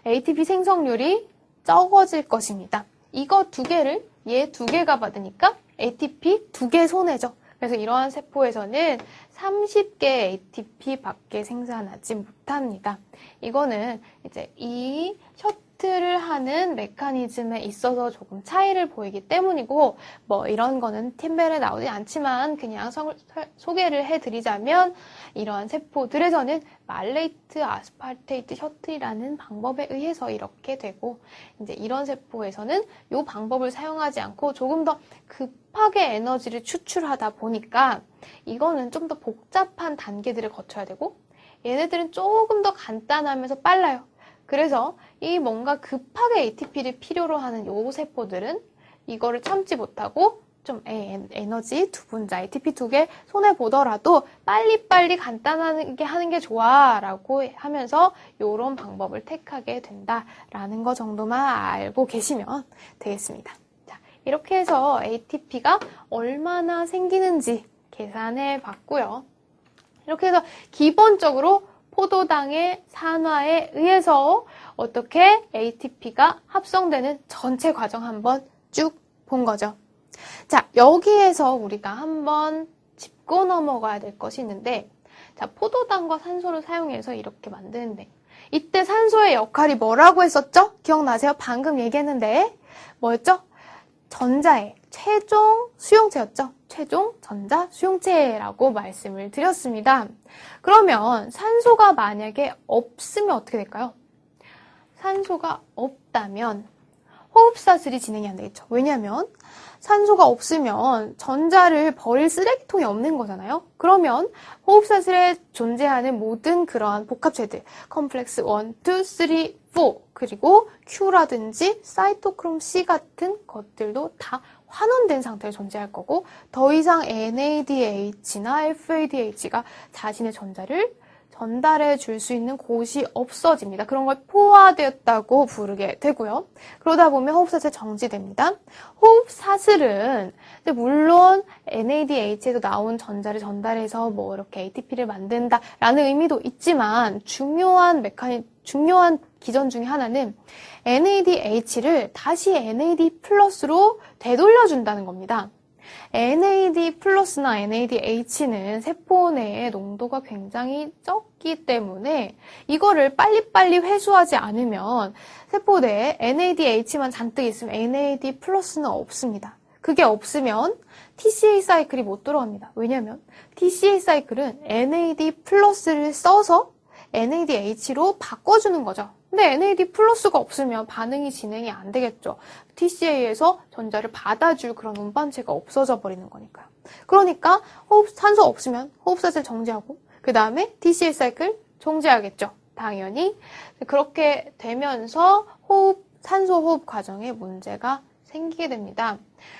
ATP 생성률이 적어질 것입니다. 이거 두 개를 얘 두 개가 받으니까 ATP 두 개 손해죠. 그래서 이러한 세포에서는 30개 ATP밖에 생산하지 못합니다. 이거는 이제 이 셔틀을 하는 메커니즘에 있어서 조금 차이를 보이기 때문이고 뭐 이런 거는 팀벨에 나오지 않지만 그냥 소개를 해드리자면 이러한 세포들에서는 말레이트 아스파르테이트 셔틀이라는 방법에 의해서 이렇게 되고 이제 이런 세포에서는 이 방법을 사용하지 않고 조금 더 급하게 에너지를 추출하다 보니까 이거는 좀 더 복잡한 단계들을 거쳐야 되고 얘네들은 조금 더 간단하면서 빨라요. 그래서 이 뭔가 급하게 ATP를 필요로 하는 요 세포들은 이거를 참지 못하고 좀 에너지 두 분자 ATP 두 개 손해보더라도 빨리빨리 간단하게 하는 게 좋아 라고 하면서 요런 방법을 택하게 된다라는 거 정도만 알고 계시면 되겠습니다. 자, 이렇게 해서 ATP가 얼마나 생기는지 계산해 봤고요. 이렇게 해서 기본적으로 포도당의 산화에 의해서 어떻게 ATP가 합성되는 전체 과정 한번 쭉 본 거죠. 자, 여기에서 우리가 한번 짚고 넘어가야 될 것이 있는데, 자, 포도당과 산소를 사용해서 이렇게 만드는데, 이때 산소의 역할이 뭐라고 했었죠? 기억나세요? 방금 얘기했는데, 뭐였죠? 전자의 최종 수용체였죠? 최종 전자 수용체라고 말씀을 드렸습니다. 그러면 산소가 만약에 없으면 어떻게 될까요? 산소가 없다면 호흡사슬이 진행이 안 되겠죠. 왜냐하면 산소가 없으면 전자를 버릴 쓰레기통이 없는 거잖아요. 그러면 호흡사슬에 존재하는 모든 그러한 복합체들, 컴플렉스 1, 2, 3, 4, 그리고 Q라든지 사이토크롬 C 같은 것들도 다 환원된 상태로 존재할 거고 더 이상 NADH나 FADH가 자신의 전달해 줄 수 있는 곳이 없어집니다. 그런 걸 포화되었다고 부르게 되고요. 그러다 보면 호흡사슬 정지됩니다. 호흡사슬은 물론 NADH에서 나온 전자를 전달해서 뭐 이렇게 ATP를 만든다라는 의미도 있지만 중요한 기전 중에 하나는 NADH를 다시 NAD 플러스로 되돌려준다는 겁니다. NAD 플러스나 NADH는 세포 내의 농도가 굉장히 적기 때문에 이거를 빨리빨리 회수하지 않으면 세포 내에 NADH만 잔뜩 있으면 NAD 플러스는 없습니다. 그게 없으면 TCA 사이클이 못 돌아갑니다. 왜냐하면 TCA 사이클은 NAD 플러스를 써서 NADH로 바꿔주는 거죠. 근데 NAD 플러스가 없으면 반응이 진행이 안 되겠죠. TCA에서 전자를 받아줄 그런 운반체가 없어져 버리는 거니까요. 그러니까 산소 없으면 호흡사슬 정지하고 그 다음에 TCA 사이클 정지하겠죠. 당연히 그렇게 되면서 산소 호흡 과정에 문제가 생기게 됩니다.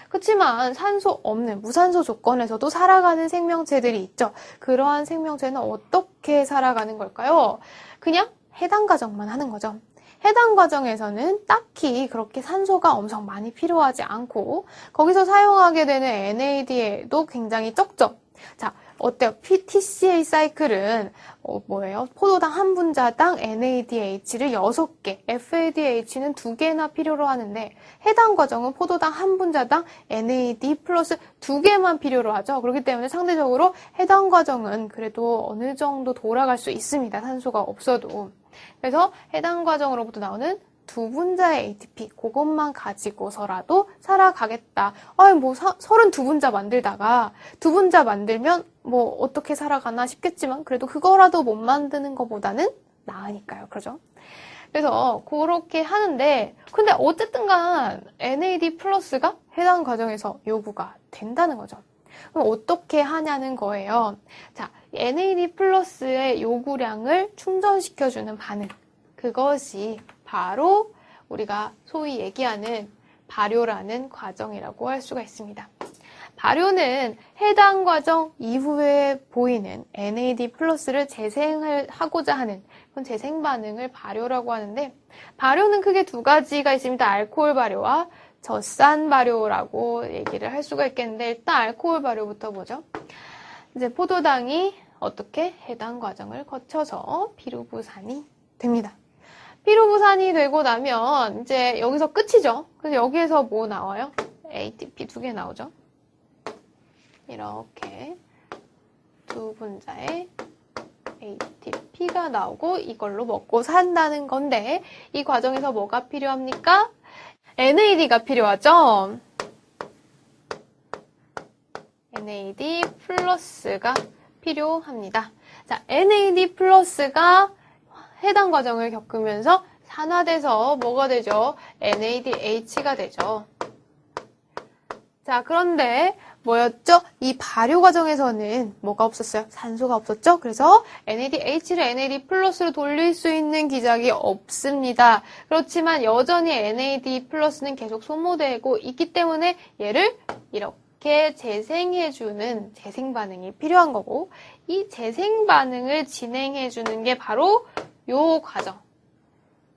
그렇지만 산소 없는 무산소 조건에서도 살아가는 생명체들이 있죠. 그러한 생명체는 어떻게 살아가는 걸까요? 그냥 해당 과정만 하는 거죠. 해당 과정에서는 딱히 그렇게 산소가 엄청 많이 필요하지 않고 거기서 사용하게 되는 NAD도 굉장히 적죠. 자, 어때요? TCA 사이클은 뭐예요? 포도당 한 분자당 NADH를 6개, FADH는 2개나 필요로 하는데 해당 과정은 포도당 한 분자당 NAD 플러스 2개만 필요로 하죠. 그렇기 때문에 상대적으로 해당 과정은 그래도 어느 정도 돌아갈 수 있습니다. 산소가 없어도. 그래서 해당 과정으로부터 나오는 2분자의 ATP, 그것만 가지고서라도 살아가겠다. 뭐 32분자 만들다가 2분자 만들면 뭐 어떻게 살아가나 싶겠지만 그래도 그거라도 못 만드는 것보다는 나으니까요. 그러죠? 그래서 그렇게 하는데 근데 어쨌든 간 NAD 플러스가 해당 과정에서 요구가 된다는 거죠. 그럼 어떻게 하냐는 거예요. 자, NAD 플러스의 요구량을 충전시켜주는 반응. 그것이 바로 우리가 소위 얘기하는 발효라는 과정이라고 할 수가 있습니다. 발효는 해당 과정 이후에 보이는 NAD 플러스를 재생을 하고자 하는 그런 재생 반응을 발효라고 하는데 발효는 크게 2가지가 있습니다. 알코올 발효와 젖산 발효라고 얘기를 할 수가 있겠는데 일단 알코올 발효부터 보죠. 이제 포도당이 어떻게 해당 과정을 거쳐서 피루부산이 됩니다. 피루부산이 되고 나면 이제 여기서 끝이죠. 그래서 여기에서 뭐 나와요? ATP 2개 나오죠. 이렇게 2분자의 ATP가 나오고 이걸로 먹고 산다는 건데 이 과정에서 뭐가 필요합니까? NAD가 필요하죠. NAD 플러스가 필요합니다. 자, NAD 플러스가 해당 과정을 겪으면서 산화돼서 뭐가 되죠? NADH가 되죠. 자, 그런데 뭐였죠? 이 발효 과정에서는 뭐가 없었어요? 산소가 없었죠? 그래서 NADH를 NAD 플러스로 돌릴 수 있는 기작이 없습니다. 그렇지만 여전히 NAD 플러스는 계속 소모되고 있기 때문에 얘를 이렇게 재생해주는 재생 반응이 필요한 거고 이 재생 반응을 진행해주는 게 바로 요 과정.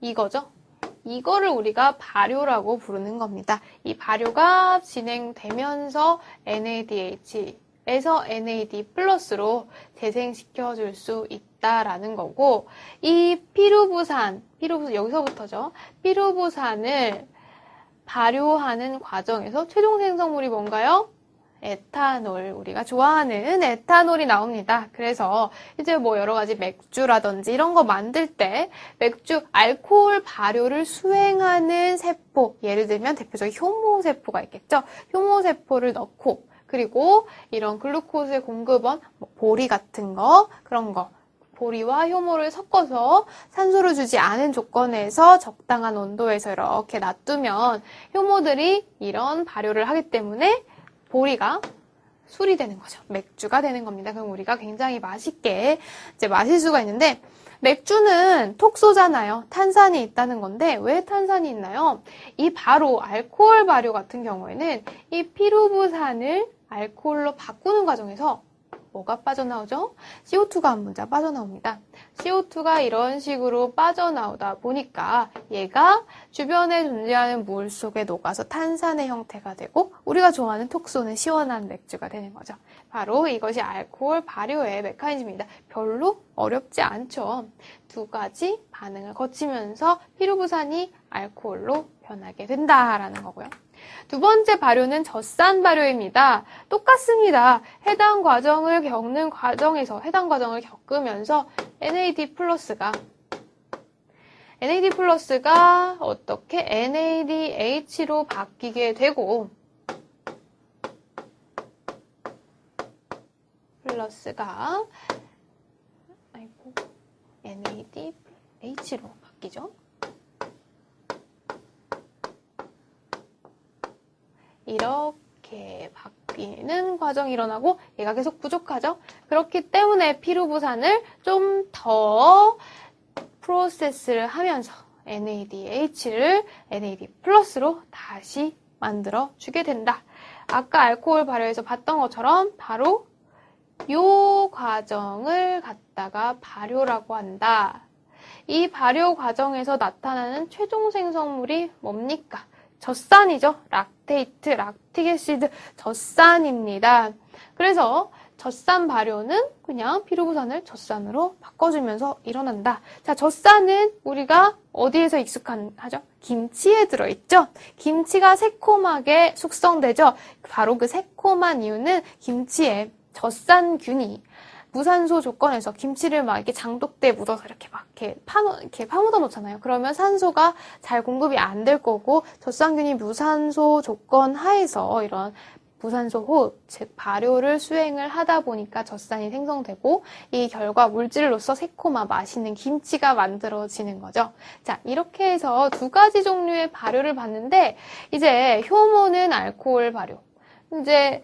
이거죠? 이거를 우리가 발효라고 부르는 겁니다. 이 발효가 진행되면서 NADH에서 NAD 플러스로 재생시켜 줄 수 있다라는 거고 이 피루부산 여기서부터죠. 피루부산을 발효하는 과정에서 최종 생성물이 뭔가요? 에탄올, 우리가 좋아하는 에탄올이 나옵니다. 그래서 이제 뭐 여러 가지 맥주라든지 이런 거 만들 때 맥주 알코올 발효를 수행하는 세포, 예를 들면 대표적인 효모세포가 있겠죠. 효모세포를 넣고 그리고 이런 글루코스의 공급원, 보리 같은 거, 그런 거 보리와 효모를 섞어서 산소를 주지 않은 조건에서 적당한 온도에서 이렇게 놔두면 효모들이 이런 발효를 하기 때문에 보리가 술이 되는 거죠. 맥주가 되는 겁니다. 그럼 우리가 굉장히 맛있게 이제 마실 수가 있는데 맥주는 톡 쏘잖아요. 탄산이 있다는 건데 왜 탄산이 있나요? 이 바로 알코올 발효 같은 경우에는 이 피루부산을 알코올로 바꾸는 과정에서 뭐가 빠져나오죠? CO2가 한 분자 빠져나옵니다. CO2가 이런 식으로 빠져나오다 보니까 얘가 주변에 존재하는 물 속에 녹아서 탄산의 형태가 되고 우리가 좋아하는 톡 쏘는 시원한 맥주가 되는 거죠. 바로 이것이 알코올 발효의 메커니즘입니다. 별로 어렵지 않죠. 두 가지 반응을 거치면서 피루부산이 알코올로 변하게 된다라는 거고요. 두 번째 발효는 젖산 발효입니다. 똑같습니다. 해당 과정을 겪으면서 NAD 플러스가 어떻게 NADH로 바뀌게 되고 플러스가 NADH로 바뀌죠. 이렇게 바뀌는 과정이 일어나고 얘가 계속 부족하죠. 그렇기 때문에 피루부산을 좀 더 프로세스를 하면서 NADH를 NAD 플러스로 다시 만들어 주게 된다. 아까 알코올 발효에서 봤던 것처럼 바로 이 과정을 갖다가 발효라고 한다. 이 발효 과정에서 나타나는 최종 생성물이 뭡니까? 젖산이죠. 락테이트, 락틱애시드, 젖산입니다. 그래서 젖산 발효는 그냥 피루부산을 젖산으로 바꿔주면서 일어난다. 자, 젖산은 우리가 어디에서 하죠? 김치에 들어있죠? 김치가 새콤하게 숙성되죠? 바로 그 새콤한 이유는 김치에 젖산균이 무산소 조건에서 김치를 막 이렇게 장독대에 묻어서 이렇게 파묻어 놓잖아요. 그러면 산소가 잘 공급이 안 될 거고, 젖산균이 무산소 조건 하에서 이런 무산소 호흡, 즉 발효를 수행을 하다 보니까 젖산이 생성되고, 이 결과 물질로서 새콤한 맛있는 김치가 만들어지는 거죠. 자, 이렇게 해서 두 가지 종류의 발효를 봤는데, 이제 효모는 알코올 발효, 이제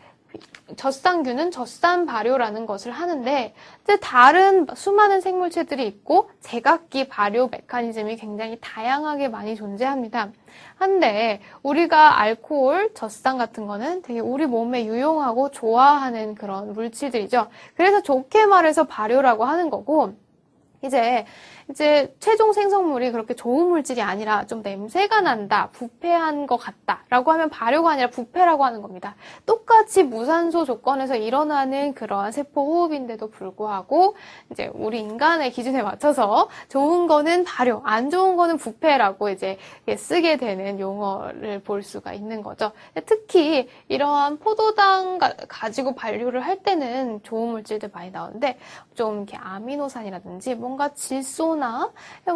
젖산균은 젖산 발효라는 것을 하는데, 이제 다른 수많은 생물체들이 있고 제각기 발효 메커니즘이 굉장히 다양하게 많이 존재합니다. 한데 우리가 알코올, 젖산 같은 거는 되게 우리 몸에 유용하고 좋아하는 그런 물질들이죠. 그래서 좋게 말해서 발효라고 하는 거고, 이제 최종 생성물이 그렇게 좋은 물질이 아니라 좀 냄새가 난다, 부패한 것 같다 라고 하면 발효가 아니라 부패라고 하는 겁니다. 똑같이 무산소 조건에서 일어나는 그러한 세포 호흡인데도 불구하고 이제 우리 인간의 기준에 맞춰서 좋은 거는 발효, 안 좋은 거는 부패라고 이제 쓰게 되는 용어를 볼 수가 있는 거죠. 특히 이러한 포도당 가지고 발효를 할 때는 좋은 물질들 많이 나오는데, 좀 이렇게 아미노산이라든지 뭔가 질소나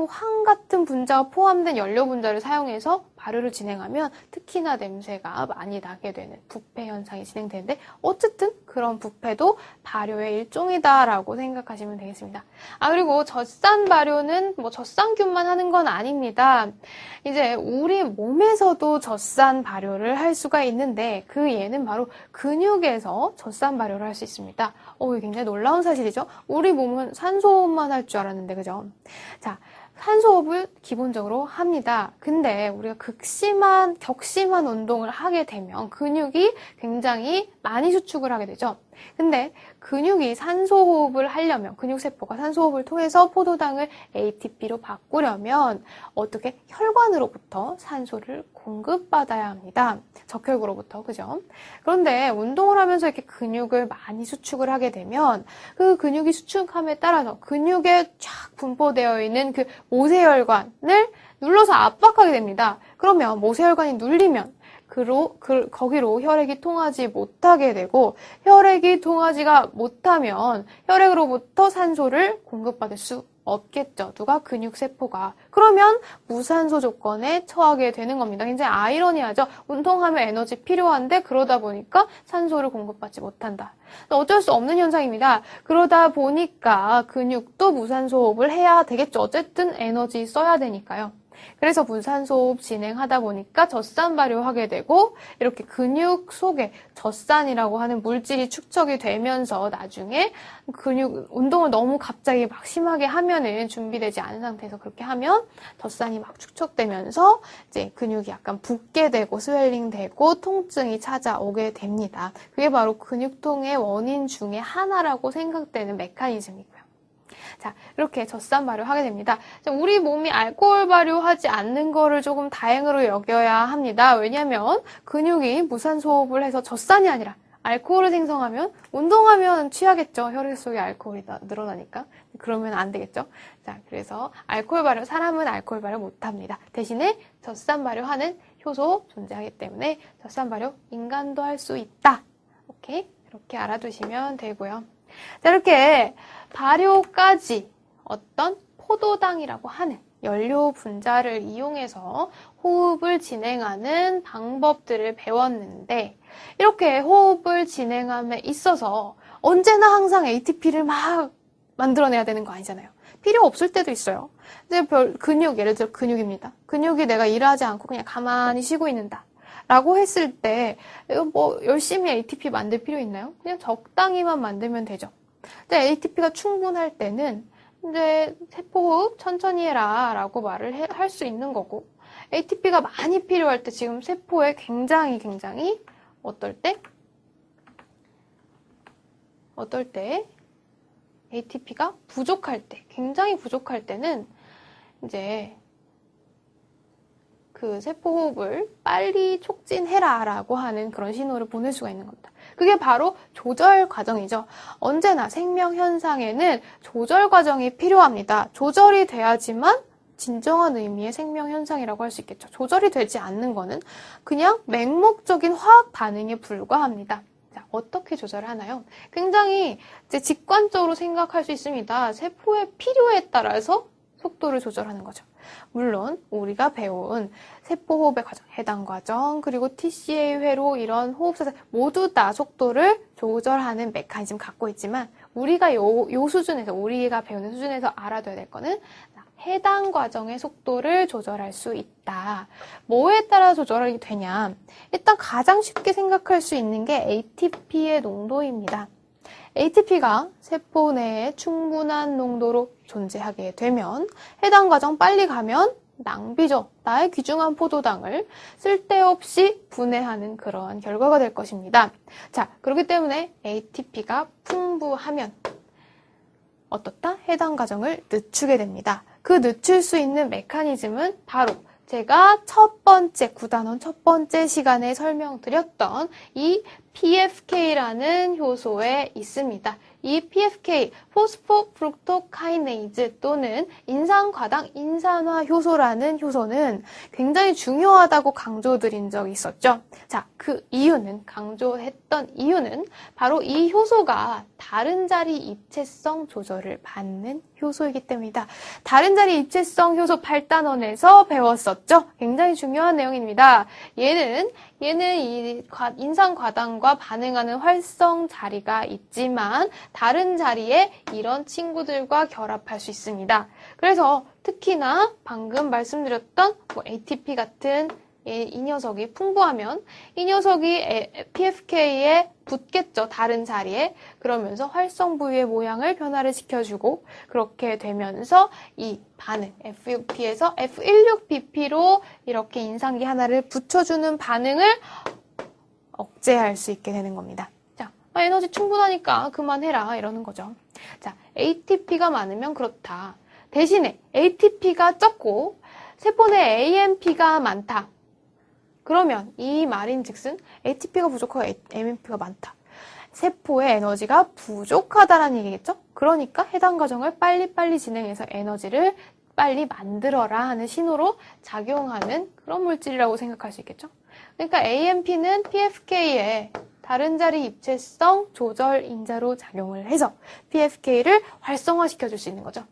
황 같은 분자가 포함된 연료 분자를 사용해서 발효를 진행하면 특히나 냄새가 많이 나게 되는 부패 현상이 진행되는데, 어쨌든 그런 부패도 발효의 일종이다라고 생각하시면 되겠습니다. 그리고 젖산 발효는 뭐 젖산균만 하는 건 아닙니다. 이제 우리 몸에서도 젖산 발효를 할 수가 있는데, 그 예는 바로 근육에서 젖산 발효를 할 수 있습니다. 이게 굉장히 놀라운 사실이죠. 우리 몸은 산소호흡만 할 줄 알았는데, 그죠? 자, 산소호흡을 기본적으로 합니다. 근데 우리가 격심한 운동을 하게 되면 근육이 굉장히 많이 수축을 하게 되죠. 근데 근육이 산소호흡을 하려면, 근육세포가 산소호흡을 통해서 포도당을 ATP로 바꾸려면 어떻게 혈관으로부터 산소를 공급받아야 합니다. 적혈구로부터, 그죠? 그런데 운동을 하면서 이렇게 근육을 많이 수축을 하게 되면 그 근육이 수축함에 따라서 근육에 쫙 분포되어 있는 그 모세혈관을 눌러서 압박하게 됩니다. 그러면 모세혈관이 눌리면 거기로 혈액이 통하지 못하게 되고, 혈액이 통하지가 못하면 혈액으로부터 산소를 공급받을 수 없겠죠. 누가? 근육세포가. 그러면 무산소 조건에 처하게 되는 겁니다. 굉장히 아이러니하죠. 운동하면 에너지 필요한데 그러다 보니까 산소를 공급받지 못한다. 어쩔 수 없는 현상입니다. 그러다 보니까 근육도 무산소 호흡을 해야 되겠죠. 어쨌든 에너지 써야 되니까요. 그래서 무산소 호흡 진행하다 보니까 젖산 발효하게 되고, 이렇게 근육 속에 젖산이라고 하는 물질이 축적이 되면서 나중에 근육 운동을 너무 갑자기 막 심하게 하면은 준비되지 않은 상태에서 그렇게 하면 젖산이 막 축적되면서 이제 근육이 약간 붓게 되고 스웰링 되고 통증이 찾아오게 됩니다. 그게 바로 근육통의 원인 중에 하나라고 생각되는 메커니즘이고요. 자, 이렇게 젖산 발효하게 됩니다. 자, 우리 몸이 알코올 발효하지 않는 거를 조금 다행으로 여겨야 합니다. 왜냐하면 근육이 무산소 호흡을 해서 젖산이 아니라 알코올을 생성하면 운동하면 취하겠죠. 혈액 속에 알코올이 늘어나니까. 그러면 안 되겠죠. 자, 그래서 알코올 발효, 사람은 알코올 발효 못합니다. 대신에 젖산 발효하는 효소 존재하기 때문에 젖산 발효 인간도 할 수 있다. 오케이? 이렇게 알아두시면 되고요. 자, 이렇게 발효까지 어떤 포도당이라고 하는 연료 분자를 이용해서 호흡을 진행하는 방법들을 배웠는데, 이렇게 호흡을 진행함에 있어서 언제나 항상 ATP를 막 만들어내야 되는 거 아니잖아요. 필요 없을 때도 있어요. 근데 근육, 예를 들어 근육입니다. 근육이 내가 일하지 않고 그냥 가만히 쉬고 있는다 라고 했을 때 뭐 열심히 ATP 만들 필요 있나요? 그냥 적당히만 만들면 되죠. 근데 ATP가 충분할 때는 이제 세포호흡 천천히 해라 라고 말을 할 수 있는 거고, ATP가 많이 필요할 때 지금 세포에 굉장히 어떨 때 ATP가 부족할 때, 굉장히 부족할 때는 이제 그 세포호흡을 빨리 촉진해라 라고 하는 그런 신호를 보낼 수가 있는 겁니다. 그게 바로 조절 과정이죠. 언제나 생명 현상에는 조절 과정이 필요합니다. 조절이 돼야지만 진정한 의미의 생명 현상이라고 할 수 있겠죠. 조절이 되지 않는 거는 그냥 맹목적인 화학 반응에 불과합니다. 자, 어떻게 조절하나요? 굉장히 이제 직관적으로 생각할 수 있습니다. 세포의 필요에 따라서 속도를 조절하는 거죠. 물론 우리가 배운 세포호흡의 과정, 해당 과정, 그리고 TCA 회로 이런 호흡사들 모두 다 속도를 조절하는 메커니즘 갖고 있지만, 우리가 요 수준에서, 우리가 배우는 수준에서 알아둬야 될 거는 해당 과정의 속도를 조절할 수 있다. 뭐에 따라 조절이 되냐? 일단 가장 쉽게 생각할 수 있는 게 ATP의 농도입니다. ATP가 세포 내에 충분한 농도로 존재하게 되면 해당 과정 빨리 가면 낭비죠. 나의 귀중한 포도당을 쓸데없이 분해하는 그러한 결과가 될 것입니다. 자, 그렇기 때문에 ATP가 풍부하면 어떻다? 해당 과정을 늦추게 됩니다. 그 늦출 수 있는 메커니즘은 바로 제가 첫 번째, 9단원 첫 번째 시간에 설명드렸던 이 PFK라는 효소에 있습니다. 이 PFK, 포스포프룩토카이네이즈 또는 인산과당 인산화 효소라는 효소는 굉장히 중요하다고 강조드린 적이 있었죠. 자, 그 이유는, 강조했던 이유는 바로 이 효소가 다른 자리 입체성 조절을 받는 효소이기 때문이다. 다른 자리 입체성 효소 8단원에서 배웠었죠. 굉장히 중요한 내용입니다. 얘는 이 인산과당과 반응하는 활성 자리가 있지만 다른 자리에 이런 친구들과 결합할 수 있습니다. 그래서 특히나 방금 말씀드렸던 ATP 같은 이 녀석이 풍부하면 이 녀석이 PFK에 붙겠죠. 다른 자리에. 그러면서 활성 부위의 모양을 변화를 시켜주고, 그렇게 되면서 이 반응 F6P에서 F16BP로 이렇게 인산기 하나를 붙여주는 반응을 억제할 수 있게 되는 겁니다. 자, 에너지 충분하니까 그만해라 이러는 거죠. 자, ATP가 많으면 그렇다. 대신에 ATP가 적고 세포 내 AMP가 많다. 그러면 이 말인즉슨 ATP가 부족하고 AMP가 많다. 세포의 에너지가 부족하다라는 얘기겠죠? 그러니까 해당 과정을 빨리빨리 진행해서 에너지를 빨리 만들어라 하는 신호로 작용하는 그런 물질이라고 생각할 수 있겠죠? 그러니까 AMP는 PFK에 다른 자리 입체성 조절 인자로 작용을 해서 PFK를 활성화시켜 줄 수 있는 거죠.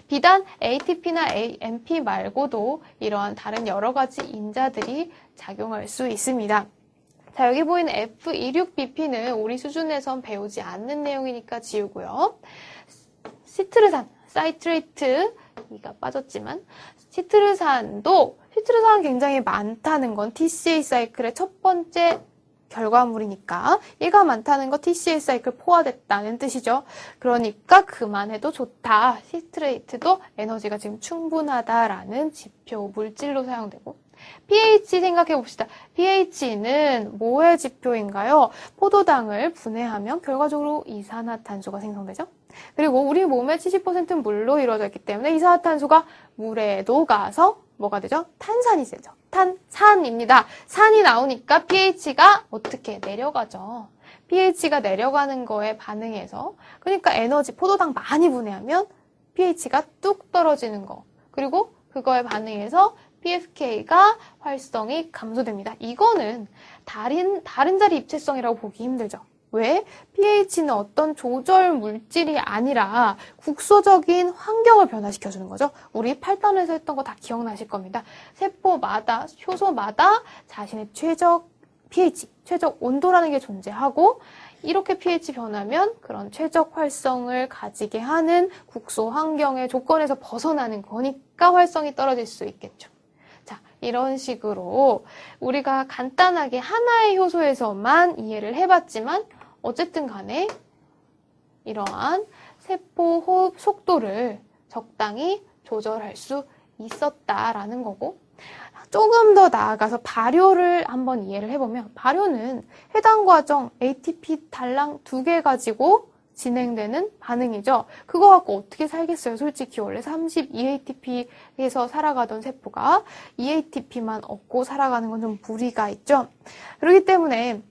비단 ATP나 AMP 말고도 이러한 다른 여러 가지 인자들이 작용할 수 있습니다. 자, 여기 보이는 F26BP는 우리 수준에선 배우지 않는 내용이니까 지우고요. 시트르산, 사이트레이트, 이가 빠졌지만 시트르산은 굉장히 많다는 건 TCA 사이클의 첫 번째 결과물이니까 얘가 많다는 거 TCA 사이클 포화됐다는 뜻이죠. 그러니까 그만해도 좋다. 시트레이트도 에너지가 지금 충분하다라는 지표 물질로 사용되고, pH 생각해 봅시다. pH는 뭐의 지표인가요? 포도당을 분해하면 결과적으로 이산화탄소가 생성되죠. 그리고 우리 몸의 70%는 물로 이루어져 있기 때문에 이산화탄소가 물에 녹아서 뭐가 되죠? 탄산이 되죠. 탄산입니다. 산이 나오니까 pH가 어떻게 내려가죠? pH가 내려가는 거에 반응해서 그러니까 에너지 포도당 많이 분해하면 pH가 뚝 떨어지는 거. 그리고 그거에 반응해서 PFK가 활성이 감소됩니다. 이거는 다른 자리 입체성이라고 보기 힘들죠. 왜? pH는 어떤 조절 물질이 아니라 국소적인 환경을 변화시켜주는 거죠. 우리 8단에서 했던 거 다 기억나실 겁니다. 세포마다, 효소마다 자신의 최적 pH, 최적 온도라는 게 존재하고 이렇게 pH 변하면 그런 최적 활성을 가지게 하는 국소 환경의 조건에서 벗어나는 거니까 활성이 떨어질 수 있겠죠. 자, 이런 식으로 우리가 간단하게 하나의 효소에서만 이해를 해봤지만 어쨌든 간에 이러한 세포 호흡 속도를 적당히 조절할 수 있었다라는 거고 조금 더 나아가서 발효를 한번 이해를 해보면 발효는 해당 과정 ATP 달랑 2개 가지고 진행되는 반응이죠. 그거 갖고 어떻게 살겠어요? 솔직히 원래 32ATP에서 살아가던 세포가 2ATP만 얻고 살아가는 건 좀 무리가 있죠. 그렇기 때문에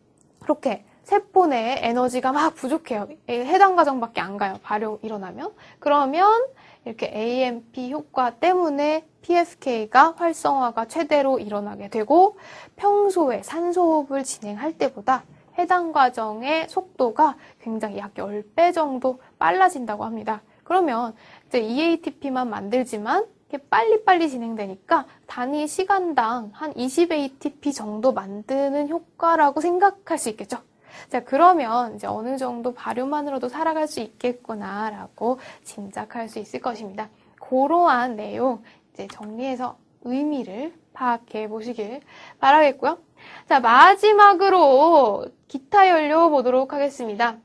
그렇게 세포 내에 에너지가 막 부족해요. 해당 과정밖에 안 가요. 발효 일어나면. 그러면 이렇게 AMP 효과 때문에 PFK가 활성화가 최대로 일어나게 되고 평소에 산소호흡을 진행할 때보다 해당 과정의 속도가 굉장히 약 10배 정도 빨라진다고 합니다. 그러면 이제 EATP만 만들지만 빨리빨리 진행되니까 단위 시간당 한 20ATP 정도 만드는 효과라고 생각할 수 있겠죠. 자, 그러면 이제 어느 정도 발효만으로도 살아갈 수 있겠구나라고 짐작할 수 있을 것입니다. 그러한 내용 이제 정리해서 의미를 파악해 보시길 바라겠고요. 자, 마지막으로 기타 연료 보도록 하겠습니다.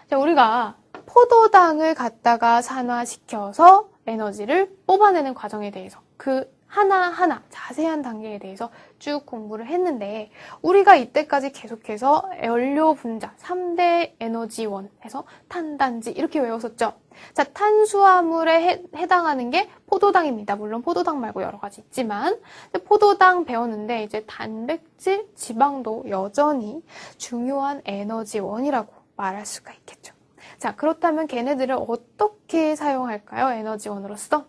자, 우리가 포도당을 갖다가 산화시켜서 에너지를 뽑아내는 과정에 대해서 그 하나하나 자세한 단계에 대해서 쭉 공부를 했는데 우리가 이때까지 계속해서 연료 분자 3대 에너지원 해서 탄단지 이렇게 외웠었죠. 자, 탄수화물에 해당하는 게 포도당입니다. 물론 포도당 말고 여러 가지 있지만 포도당 배웠는데 이제 단백질, 지방도 여전히 중요한 에너지원이라고 말할 수가 있겠죠. 자, 그렇다면 걔네들을 어떻게 사용할까요? 에너지원으로서?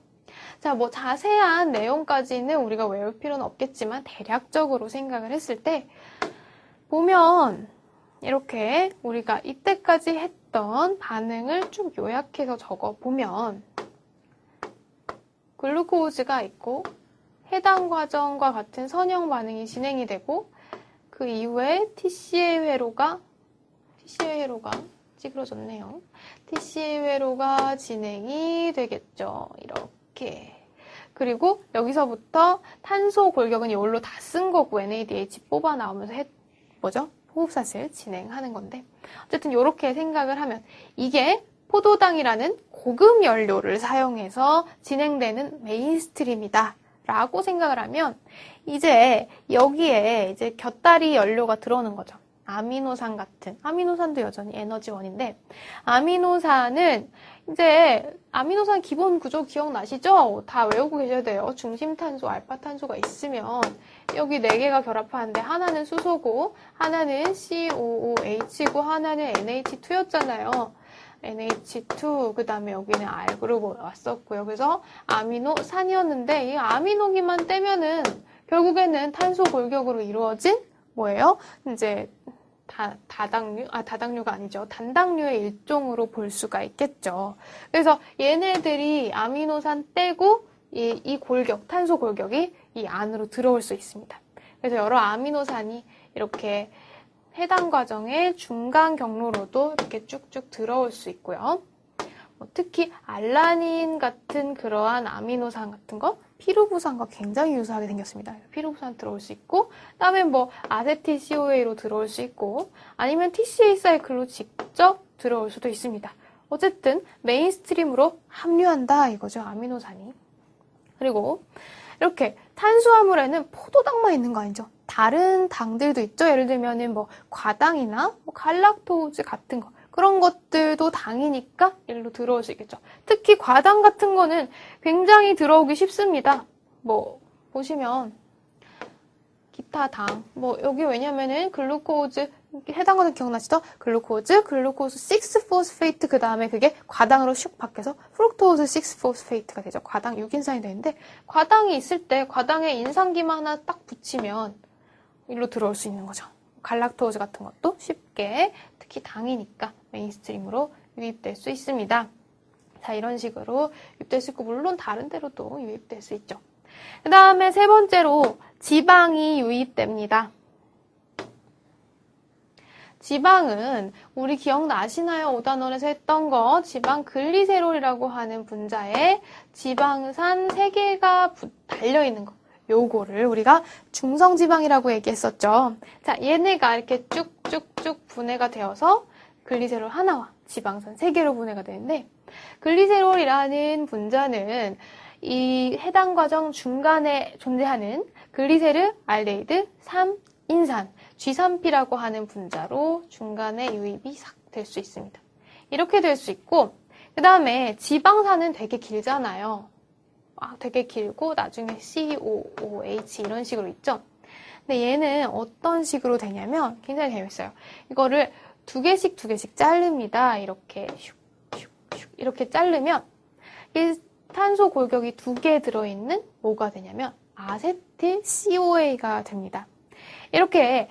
자, 뭐 자세한 내용까지는 우리가 외울 필요는 없겠지만 대략적으로 생각을 했을 때 보면 이렇게 우리가 이때까지 했던 반응을 쭉 요약해서 적어보면 글루코즈가 있고 해당 과정과 같은 선형 반응이 진행이 되고 그 이후에 TCA 회로가 찌그러졌네요. TCA 회로가 진행이 되겠죠. 이렇게. 그리고 여기서부터 탄소 골격은 이걸로 다 쓴 거고 NADH 뽑아 나오면서 호흡사슬 진행하는 건데 어쨌든 이렇게 생각을 하면 이게 포도당이라는 고급 연료를 사용해서 진행되는 메인스트림이다 라고 생각을 하면 이제 여기에 이제 곁다리 연료가 들어오는 거죠. 아미노산 같은, 아미노산도 여전히 에너지원인데 아미노산은 이제 아미노산 기본 구조 기억나시죠? 다 외우고 계셔야 돼요. 중심탄소, 알파탄소가 있으면 여기 4개가 결합하는데 하나는 수소고 하나는 COOH고 하나는 NH2였잖아요. NH2, 그 다음에 여기는 R그룹 왔었고요. 그래서 아미노산이었는데 이 아미노기만 떼면은 결국에는 탄소 골격으로 이루어진 뭐예요? 이제 다당류가 아니죠. 단당류의 일종으로 볼 수가 있겠죠. 그래서 얘네들이 아미노산 떼고 이 골격, 탄소 골격이 이 안으로 들어올 수 있습니다. 그래서 여러 아미노산이 이렇게 해당 과정의 중간 경로로도 이렇게 쭉쭉 들어올 수 있고요. 특히 알라닌 같은 그러한 아미노산 같은 거 피루부산과 굉장히 유사하게 생겼습니다. 피루부산 들어올 수 있고 그다음에 뭐 아세틸 COA로 들어올 수 있고 아니면 TCA 사이클로 직접 들어올 수도 있습니다. 어쨌든 메인스트림으로 합류한다 이거죠. 아미노산이. 그리고 이렇게 탄수화물에는 포도당만 있는 거 아니죠. 다른 당들도 있죠. 예를 들면은 뭐 과당이나 뭐 갈락토즈 같은 거 그런 것들도 당이니까 일로 들어올 수 있겠죠. 특히 과당 같은 거는 굉장히 들어오기 쉽습니다. 뭐 보시면 기타 당, 뭐 여기 왜냐면은 글루코즈 해당 거는 기억나시죠? 글루코즈 6포스페이트 그 다음에 그게 과당으로 슉 바뀌어서 프룩토즈 6포스페이트가 되죠. 과당 6인산이 되는데 과당이 있을 때 과당에 인산기만 하나 딱 붙이면 일로 들어올 수 있는 거죠. 갈락토즈 같은 것도 쉽게 특히 당이니까 메인스트림으로 유입될 수 있습니다. 자, 이런 식으로 유입될 수 있고 물론 다른 데로도 유입될 수 있죠. 그 다음에 세 번째로 지방이 유입됩니다. 지방은 우리 기억나시나요? 5단원에서 했던 거 지방 글리세롤이라고 하는 분자에 지방산 3개가 달려있는 거. 요거를 우리가 중성지방이라고 얘기했었죠. 자, 얘네가 이렇게 쭉쭉쭉 분해가 되어서 글리세롤 하나와 지방산 3개로 분해가 되는데 글리세롤이라는 분자는 이 해당 과정 중간에 존재하는 글리세르 알데히드 3인산 G3P라고 하는 분자로 중간에 유입이 될 수 있습니다. 이렇게 될 수 있고 그 다음에 지방산은 되게 길잖아요. 되게 길고 나중에 COOH 이런 식으로 있죠. 근데 얘는 어떤 식으로 되냐면 굉장히 재밌어요. 이거를 두 개씩 자릅니다. 이렇게 슉슉슉 이렇게 자르면 이 탄소 골격이 2개 들어있는 뭐가 되냐면 아세틸 COA가 됩니다. 이렇게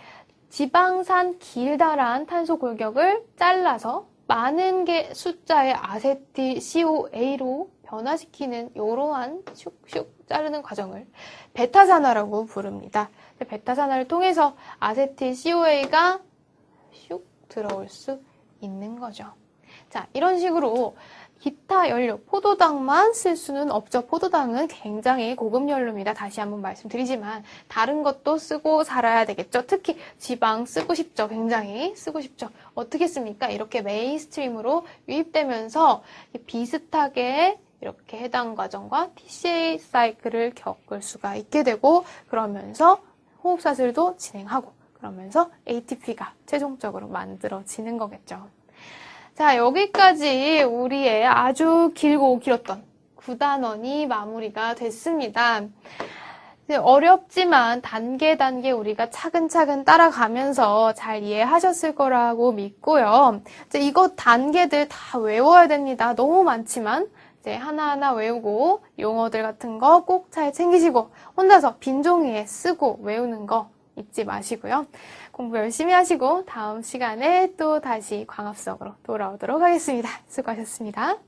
지방산 길다란 탄소 골격을 잘라서 많은 개 숫자의 아세틸 COA로 변화시키는 이러한 슉슉 자르는 과정을 베타산화라고 부릅니다. 베타산화를 통해서 아세틸 COA가 슉 들어올 수 있는 거죠. 자, 이런 식으로 기타 연료, 포도당만 쓸 수는 없죠. 포도당은 굉장히 고급 연료입니다. 다시 한번 말씀드리지만 다른 것도 쓰고 살아야 되겠죠. 특히 지방 쓰고 싶죠. 굉장히 쓰고 싶죠. 어떻게 씁니까? 이렇게 메인스트림으로 유입되면서 비슷하게 이렇게 해당 과정과 TCA 사이클을 겪을 수가 있게 되고 그러면서 호흡사슬도 진행하고 그러면서 ATP가 최종적으로 만들어지는 거겠죠. 자, 여기까지 우리의 아주 길고 길었던 9단원이 마무리가 됐습니다. 어렵지만 단계 우리가 차근차근 따라가면서 잘 이해하셨을 거라고 믿고요. 이거 단계들 다 외워야 됩니다. 너무 많지만 이제 하나하나 외우고 용어들 같은 거 꼭 잘 챙기시고 혼자서 빈 종이에 쓰고 외우는 거 잊지 마시고요. 공부 열심히 하시고 다음 시간에 또 다시 광합성으로 돌아오도록 하겠습니다. 수고하셨습니다.